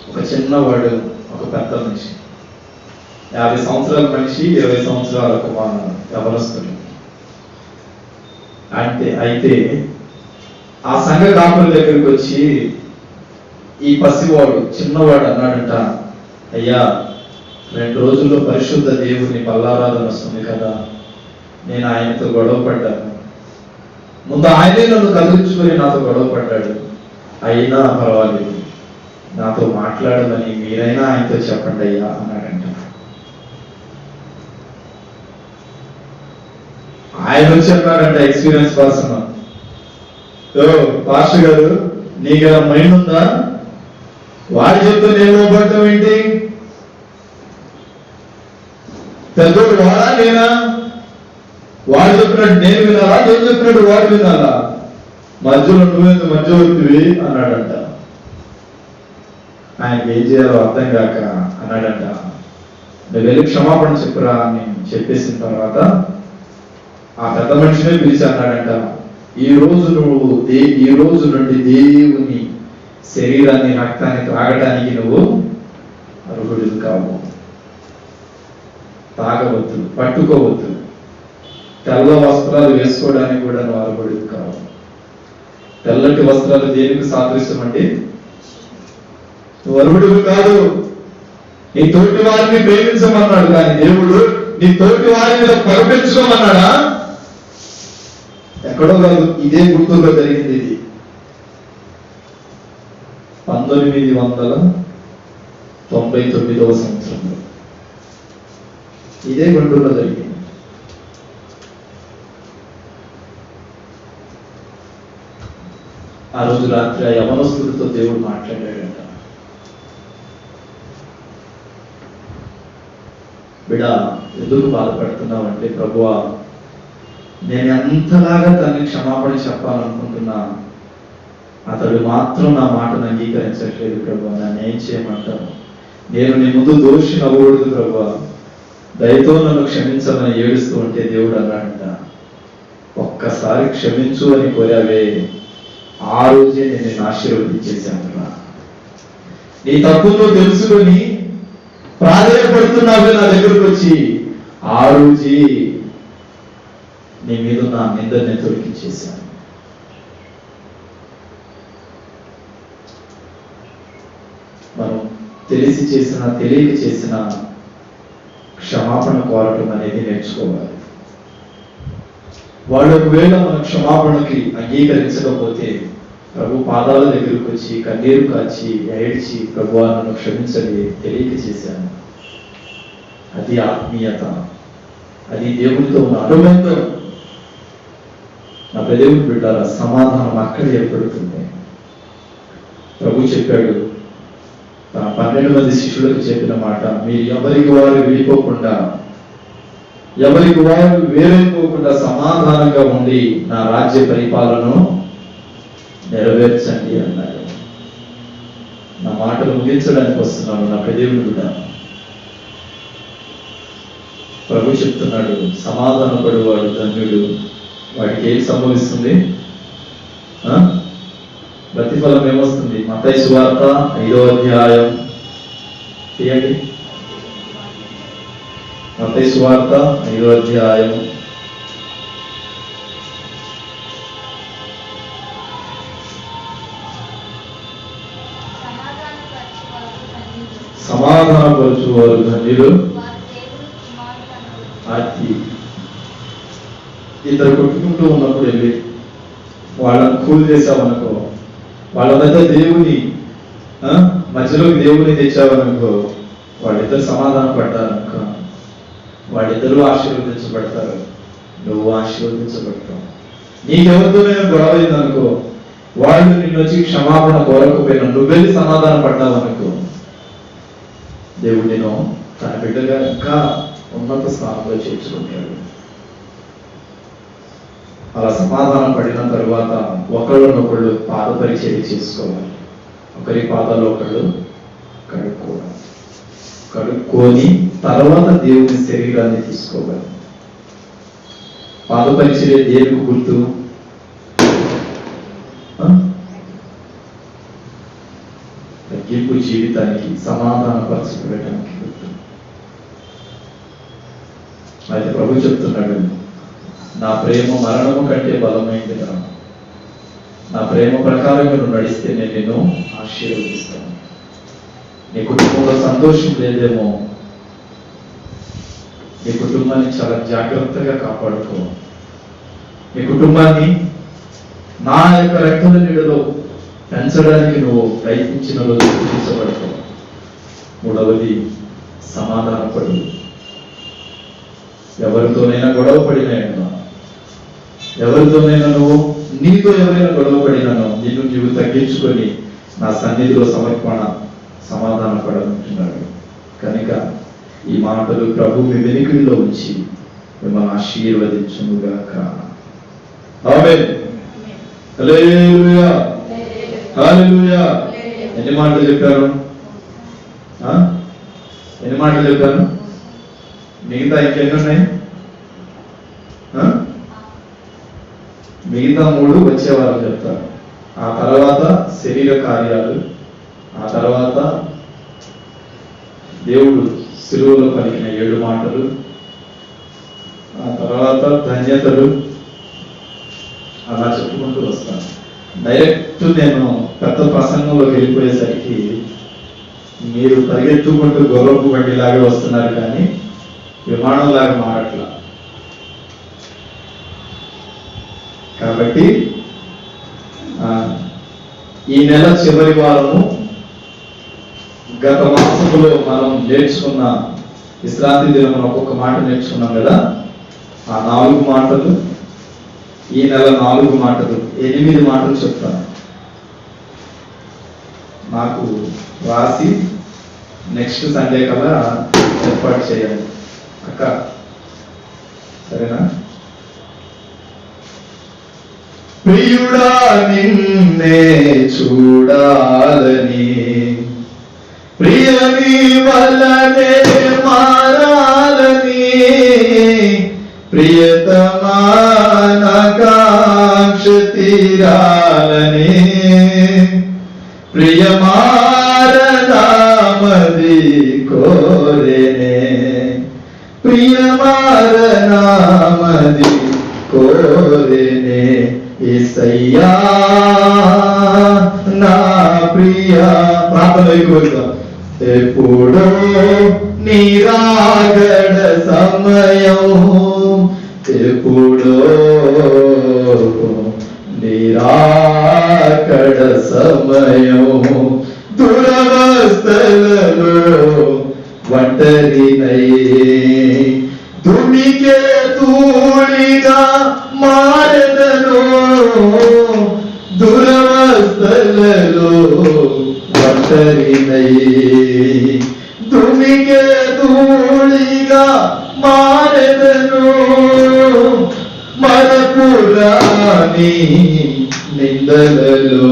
A: ఒక చిన్నవాడు, ఒక పెద్ద మనిషి, 50 సంవత్సరాల మనిషి, 20 సంవత్సరాల కుమారుడు, యవనస్తుడు. అయితే ఆ సంఘ కాపుల దగ్గరికి వచ్చి ఈ పసివాడు చిన్నవాడు అన్నాడంట, అయ్యా 2 రోజుల్లో పరిశుద్ధ దేవుని బల్లారాధన వస్తుంది కదా, నేను ఆయనతో గొడవ పడ్డాను. ముందు ఆయనే నన్ను కదిలించుకొని నాతో గొడవ పడ్డాడు, అయినా పర్వాలేదు, నాతో మాట్లాడమని మీరైనా ఆయనతో చెప్పండి అయ్యా అన్నాడంట. ఆయన వచ్చి అన్నాడంట, ఎక్స్పీరియన్స్ పర్సన్, పాస్టర్ గారు నీకు మైండ్ ఉందా? వాడు చెప్తూ నేను పడతాం ఏంటి? పెద్దోడు వాడా నేనా? వాడు చెప్పినట్టు నేను వినాలా, నేను చెప్పినట్టు వాడు వినాలా? మధ్యలో నువ్వెందుకు మధ్యవర్తివి అన్నాడంట. ఆయనకి ఏం చేయాలో అర్థం కాక అన్నాడంట, నువ్వు వెళ్ళి క్షమాపణ చెప్పురా అని చెప్పేసిన తర్వాత ఆ పెద్ద మనిషినే పిలిచి అన్నాడంట, ఈ రోజు నుండి దేవుని శరీరాన్ని రక్తాన్ని త్రాగడానికి నువ్వు అర్హుడివి కావు. తాగవద్దు, పట్టుకోవద్దు, తెల్ల వస్త్రాలు వేసుకోవడానికి కూడా నువ్వు అర్హుడివి కావు. తెల్లటి వస్త్రాలు దేనికి సాదృశ్యం అండి? నువ్వు అర్హుడివి కాదు. నీ తోటి వారిని ప్రేమించమన్నాడు, కానీ దేవుడు నీ తోటి వారి మీద పరపించుకోమన్నాడా? ఎక్కడో కాదు, ఇదే గుంటూరులో జరిగింది. ఇది 1999వ సంవత్సరంలో ఇదే గుంటూరులో జరిగింది. ఆ రోజు రాత్రి ఆ యవనస్తుడితో దేవుడు మాట్లాడాడంట, బిడ్డ ఎందుకు బాధపడుతున్నావు అంటే, ప్రభువా నేను ఎంతలాగా తనని క్షమాపణ చెప్పాలనుకుంటున్నా, అతడు మాత్రం నా మాటను అంగీకరించట్లేదు ప్రభువా, నన్ను ఏం చేయమంటావు? నేను నీ ముందు దోషిని అవ్వకూడదు ప్రభువా, దయతో నన్ను క్షమించమని ఏడుస్తూ ఉంటే దేవుడు అన్నాడంట, ఒక్కసారి క్షమించు అని కోరావే, ఆ రోజే నేను ఆశీర్వదించేశాను. నీ తప్పును తెలుసుకొని ప్రాధాన్యపడుతున్నావు నా దగ్గరకు వచ్చి, ఆ రోజు నీ మీద నా నిందనే తొలగించేశాను. మనం తెలిసి చేసిన తెలియక చేసిన క్షమాపణ కోరటం అనేది నేర్చుకోవాలి. వాళ్ళు ఒకవేళ మన క్షమాపణకి అంగీకరించకపోతే ప్రభు పాదాల దగ్గరకు వచ్చి కన్నీరు కాచి ఏడ్చి, ప్రభువా నన్ను క్షమించండి, తెలియక చేశాను. అది ఆత్మీయత, అది దేవునితో ఉన్న అనుబంధం. నా దేవుని బిడ్డారా, సమాధానం అక్కడ ఏర్పడుతుంది. ప్రభు చెప్పాడు తన 12 మంది శిష్యులకు చెప్పిన మాట, మీరు ఎవరికి వారు వెళ్ళిపోకుండా, ఎవరికి వారు వేరైపోకుండా సమాధానంగా ఉండి నా రాజ్య పరిపాలనను నెరవేర్చండి అన్నాడు. నా మాటలు ముగించడానికి వస్తున్నాను నా దేవుని బిడ్డ. ప్రభు చెప్తున్నాడు, సమాధానపడువాడు ధన్యుడు. వాడికి ఏం సంభవిస్తుంది? ప్రతిఫలం ఏమొస్తుంది? మత్తయి సువార్త 5వ అధ్యాయం తీయండి. మత్తయి సువార్త 5వ అధ్యాయం సమాధానపరచువారు ధన్యులు. అది ఇద్దరు కొట్టుకుంటూ ఉన్నప్పుడు వెళ్ళి వాళ్ళని కూల్ చేసామనుకో, వాళ్ళ మధ్య దేవుని మధ్యలోకి దేవుని తెచ్చావనుకో, వాళ్ళిద్దరు సమాధానం పడ్డారనుకో, వాళ్ళిద్దరూ ఆశీర్వదించబడతారు, నువ్వు ఆశీర్వదించబడతావు. నీకెవరితోనైనా గొడవ అయిందనుకో, వాళ్ళు నిన్ను వచ్చి క్షమాపణ కోరకపోయినా నువ్వు వెళ్ళి సమాధానం పడ్డావనుకో, దేవుడు నేను తన బిడ్డగా ఇంకా ఉన్నత స్థానంలో చేర్చుకుంటాడు. అలా సమాధానం పడిన తరువాత ఒకళ్ళనొకళ్ళు పాద పరిచర్య చేసుకోవాలి. ఒకరి పాదాలు ఒకళ్ళు కడుక్కొని తర్వాత దేవుని శరీరాన్ని తీసుకోవాలి. పాద పరిచర్య దేనికి గుర్తు? తగ్గింపు జీవితానికి, సమాధానపరచుకోవడానికి గుర్తు. అయితే ప్రభు చెప్తున్నాడు, నా ప్రేమ మరణము కంటే బలమైనదిరా, నా ప్రేమ ప్రకారంగా నువ్వు నడిస్తే నేను నిన్ను ఆశీర్వదిస్తాను. నీ కుటుంబంలో సంతోషం లేదేమో, నీ కుటుంబాన్ని చాలా జాగ్రత్తగా కాపాడుకో. నీ కుటుంబాన్ని నా యొక్క రక్త నీడలో పెంచడానికి నువ్వు ప్రయత్నించిన రోజు గుర్తించబడతావు. మూడవది, సమాధానపడు. ఎవరితోనైనా గొడవ పడినా, ఎవరితోనైనా నువ్వు నీతో ఎవరైనా గొడవ పడినానో నిన్ను నీవు తగ్గించుకొని నా సన్నిధిలో సమాధాన పడాలంటున్నాడు. కనుక ఈ మాటలు ప్రభు మీ వెనుకలో ఉంచి మిమ్మల్ని ఆశీర్వదించునుగాక. ఆమేన్. హల్లెలూయా, హల్లెలూయా. ఎన్ని మాటలు చెప్పారు? ఎన్ని మాటలు చెప్పారు? మిగతా ఇంకెన్ని ఉన్నాయి? మిగతా 3 వచ్చేవారు చెప్తారు. ఆ తర్వాత శరీర కార్యాలు, ఆ తర్వాత దేవుడు శిలువలో పలికిన 7 మాటలు, ఆ తర్వాత ధన్యతలు, అలా చెప్పుకుంటూ వస్తాను. డైరెక్ట్ నేను పెద్ద ప్రసంగంలోకి వెళ్ళిపోయేసరికి మీరు పరిగెత్తుకుంటూ గొర్రపు బండిలాగా వస్తున్నారు, కానీ విమానంలాగా మారట్లా. కాబట్టి ఈ నెల చివరి వారము గత మాసంలో మనం నేర్చుకున్న విశ్రాంతి దినం ఒక్కొక్క మాట నేర్చుకున్నాం కదా. ఆ 4 మాటలు, ఈ నెల 4 మాటలు, 8 మాటలు చెప్తాను. నాకు రాసి నెక్స్ట్ సండే కల్లా ఏర్పాటు చేయాలి అక్క, సరేనా? ప్రియుడా నిన్నే చూడాలని, ప్రియని వలనే మారాలని, ప్రియతమా నాకాంక్ష తీరాలని, ప్రియమారణ నామది కోరేనే ప్రియమార నామది కోరేనే యేసయ్యా నా ప్రియ ప్రార్థనలోకి వెళ్దాం. ఎప్పుడో నిరాగడ సమయం ఎప్పుడో నిరాకడ సమయం దురవస్థలలో ఒంటరినై దుమికే తూళిగా మారెదను దురవస్థలలో ఒంటరినై దుమికే తూళిగా మారెదను మరపురాని నిందలలో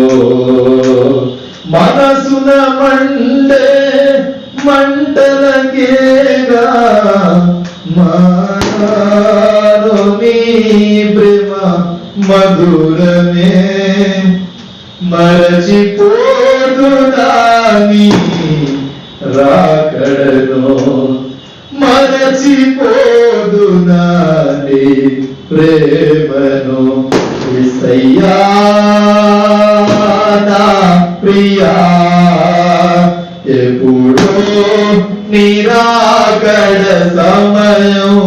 A: మనసున మండే మంటలకేగా మాను నీ ప్రేమ మధురమే మరచిపోదునాని రాకడను మరచిపోదునాని ప్రేమను యేసయ్యా నా ప్రియా ఎప్పుడో నిరాకడ సమయం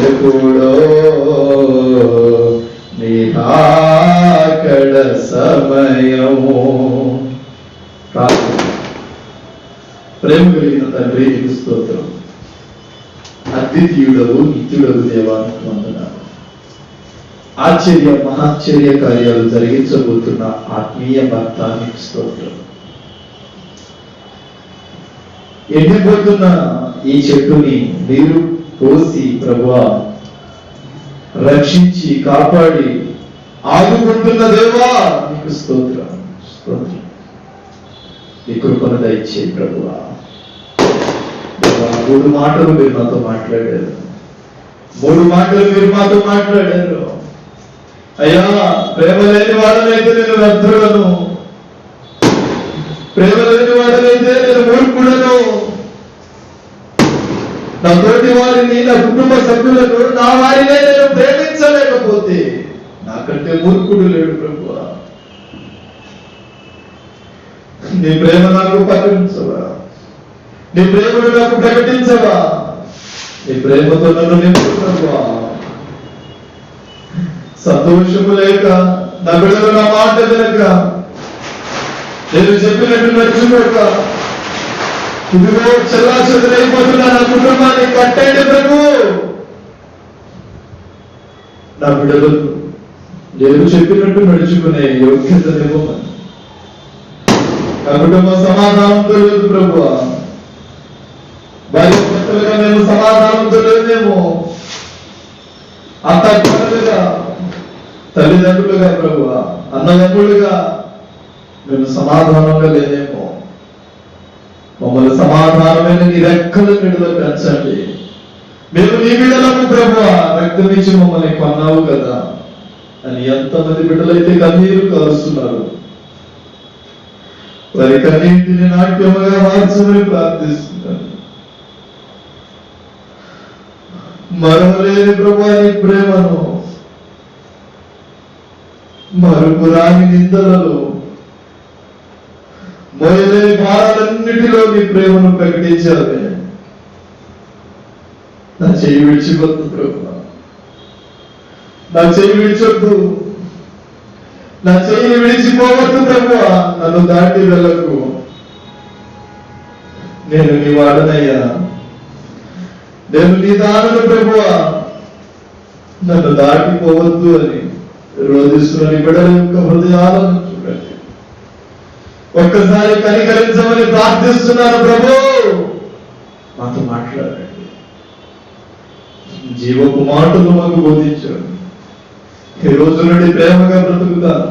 A: ఎప్పుడో నిరాకడ సమయం. ప్రేమ కలిగిన తండ్రి నీకు స్తోత్రం. అద్వితీయుడవు నిత్యుడవు దేవానికి వందనాలు. ఆశ్చర్య మహాశ్చర్య కార్యాలు జరిగించబోతున్న ఆత్మీయ భర్త నీకు స్తోత్రం. ఎండిపోతున్న ఈ చెట్టుని నీరు పోసి ప్రభువా రక్షించి కాపాడి ఆదుకుంటున్న దేవా నీకు స్తోత్రం స్తోత్రం. నీ కృపను దయచే ప్రభువా. 3 మాటలు మీరు నాతో మాట్లాడారు. 3 మాటలు మీరు మాతో మాట్లాడారు. అయ్యా ప్రేమ లేని వాడనైతే నేను వ్యర్థులను, ప్రేమ లేని వాడనైతే నేను మూర్ఖుడను. నా తోటి వారిని, నా కుటుంబ సభ్యులను, నా వారినే నేను ప్రేమించలేకపోతే నాకంటే మూర్ఖుడు లేడు ప్రభువా. నీ ప్రేమ నాకు ప్రకటించవా? నీ ప్రేమను నాకు ప్రకటించవా? నీ ప్రేమతో నన్ను నింపుతున్నావా? సంతోషము లేక నా బిడ్డలు నా మాట వినక నేను చెప్పినట్టు నడుచుకోక ఇదిగో చెల్లాచెదురైపోతున్నా నా కుటుంబాన్ని కట్టండి ప్రభు. నా బిడ్డలు నేను చెప్పినట్టు నడుచుకునే యోగ్యతనివ్వమని. నా కుటుంబ సమాధానంతో లేదు ప్రభు. వారి భర్తలుగా మేము సమాధానంతో లేదేమో, అత్తలుగా తల్లిదండ్రులుగా ప్రభు, అన్నదమ్ములుగా మేము సమాధానంగా లేదేమో. మమ్మల్ని సమాధానమైన నీ రెక్కల బిడ్డలో పెంచండి. మేము నీ బిడ్డలకు ప్రభు రక్తం ఇచ్చి మమ్మల్ని కొన్నావు కదా అని ఎంతమంది బిడ్డలైతే కన్నీరు కారుస్తున్నారు. వారి కన్నీటిని నాట్యముగా మార్చమని ప్రార్థిస్తున్నాను. మరవలేని ప్రభు నీ ప్రేమను, మరుపురాని నిందలలో, మోయలేని భారాలన్నిటిలో నీ ప్రేమను ప్రకటించాలి. నా చెయ్యి విడిచిపోద్దు ప్రభు, నా చెయ్యి విడిచొద్దు, నా చెయ్యి విడిచిపోవద్దు ప్రభు. నన్ను దాటి వెళ్ళకు. నేను నీ వాడనయ్యా, నేను నీ దానను ప్రభువా, నన్ను దాటిపోవద్దు అని రోధిస్తున్న నీ బిడ్డల యొక్క హృదయాలను చూడండి. ఒక్కసారి కనికరించమని ప్రార్థిస్తున్నాను ప్రభు. మాతో మాట్లాడండి. జీవపు మాటలు మాకు బోధించండి. ఈ రోజు నుండి ప్రేమగా బ్రతుకుతాను,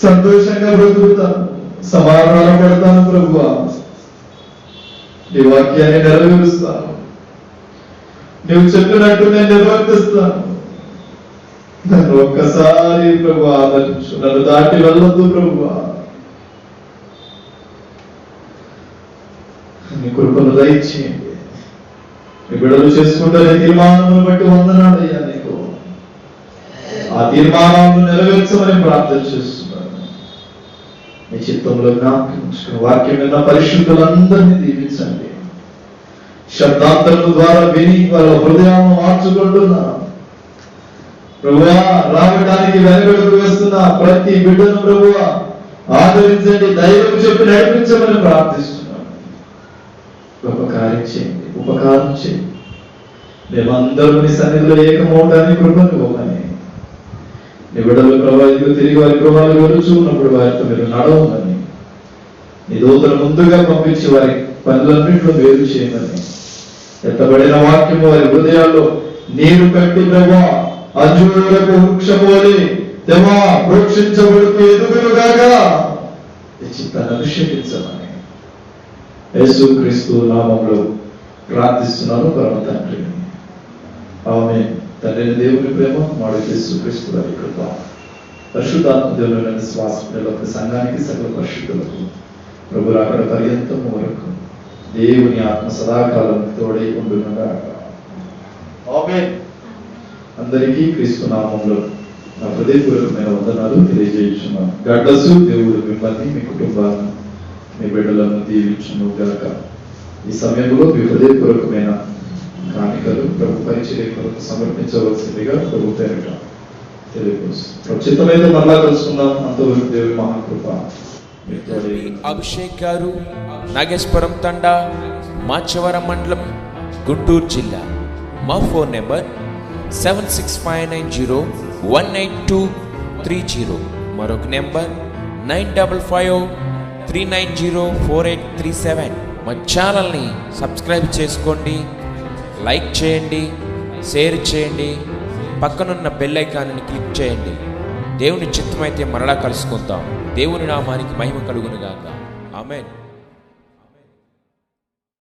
A: సంతోషంగా బ్రతుకుతాను, సమాధాన పడతాను ప్రభువా. నీ వాక్యాన్ని నెరవేరుస్తాను. నువ్వు చెప్పినట్టు నేను నిర్వర్తిస్తాను. నన్ను ఒక్కసారి ప్రభు ఆదరించు. నన్ను దాటి వెళ్ళొద్దు ప్రభు. దయచేయండి. మీ బిడ్డలు చేసుకుంటారే తీర్మానాలను బట్టి వందనాలయ్యా నీకు. ఆ తీర్మానాలను నెరవేర్చమని ప్రార్థన చేస్తున్నాను. మీ చిత్తంలో జ్ఞాపకం ఉంచుకుని వాక్యం విన్న పరిశుద్ధులందరినీ దీవించండి. శబ్దాంతరం ద్వారా విని వాళ్ళ హృదయాలను మార్చుకుంటున్నాను ప్రభువా. రావడానికి వెనకడుగు వేస్తున్న ప్రతి బిడ్డను ప్రభువా ఆదరించండి, ధైర్యం చెప్పి నడిపించమని ప్రార్థిస్తున్నాను. గొప్ప కార్యం చేయండి, ఉపకారం చేయండి. మేమందరూ నీ సన్నిధిలో ఏకమవడానికి కృపను ఇవ్వమని, నీ బిడ్డలు ప్రభావితులు తిరిగి వారి గృహాలు వెలుచు ఉన్నప్పుడు వారితో మీరు నడవమని, నీ దూతను ముందుగా పంపించి వారి పనులన్నింటిలో వేరు చేయమని, ఎత్తబడిన వాక్యము వారి హృదయాల్లో నీరు కట్టి ప్రభా అంజూరపు వృక్షము వలె దేవా ప్రోక్షించబడుతూ ఎదుగునుగాక ఈ చిత్తాన్ని అభిషేకించమని యేసుక్రీస్తు నామములో ప్రార్థిస్తున్నాను పరమ తండ్రి. ఆమేన్. తండ్రి దేవుని ప్రేమ, మాడు యేసుక్రీస్తు వారి కృప, పరిశుద్ధాత్మ దేవుని విశ్వాస సంఘానికి సకల పరిశుద్ధులకు ప్రభు రాకడ పర్యంతం వరకు దేవుని ఆత్మ సదాకాలం తోడై ఉండునుగాక. ఆమేన్. అందరికీ క్రీస్తు నామంలో నా హృదయపూర్వకమైన వందనాలు తెలియజేస్తున్నాను. గడ్డసు దేవుడు మిమ్మల్ని, మీ కుటుంబాన్ని, మీ బిడ్డలను దీవించునుగాక. ఈ సమయంలో మీ హృదయపూర్వకమైన కానుకలు ప్రభు పరిచర్య కొరకు సమర్పించవలసిందిగా ప్రభు పేరిట తెలియజేస్తున్నాను. చిత్తమైతే మళ్ళా కలుసుకుందాం. అంతవరకు దేవుని మహాకృప.
C: అభిషేక్ గారు, నాగేశ్వరం తండా, మాచవరం మండలం, గుంటూరు జిల్లా. మా ఫోన్ నెంబర్ 7659018230. మరొక నెంబర్ 9553904837. మా ఛానల్ని సబ్స్క్రైబ్ చేసుకోండి, లైక్ చేయండి, షేర్ చేయండి, పక్కనున్న బెల్ ఐకాన్ని క్లిక్ చేయండి. దేవుని చిత్తమైతే మరలా కలుసుకుందాం. దేవుని నామానికి మహిమ కలుగునుగాక. ఆమేన్.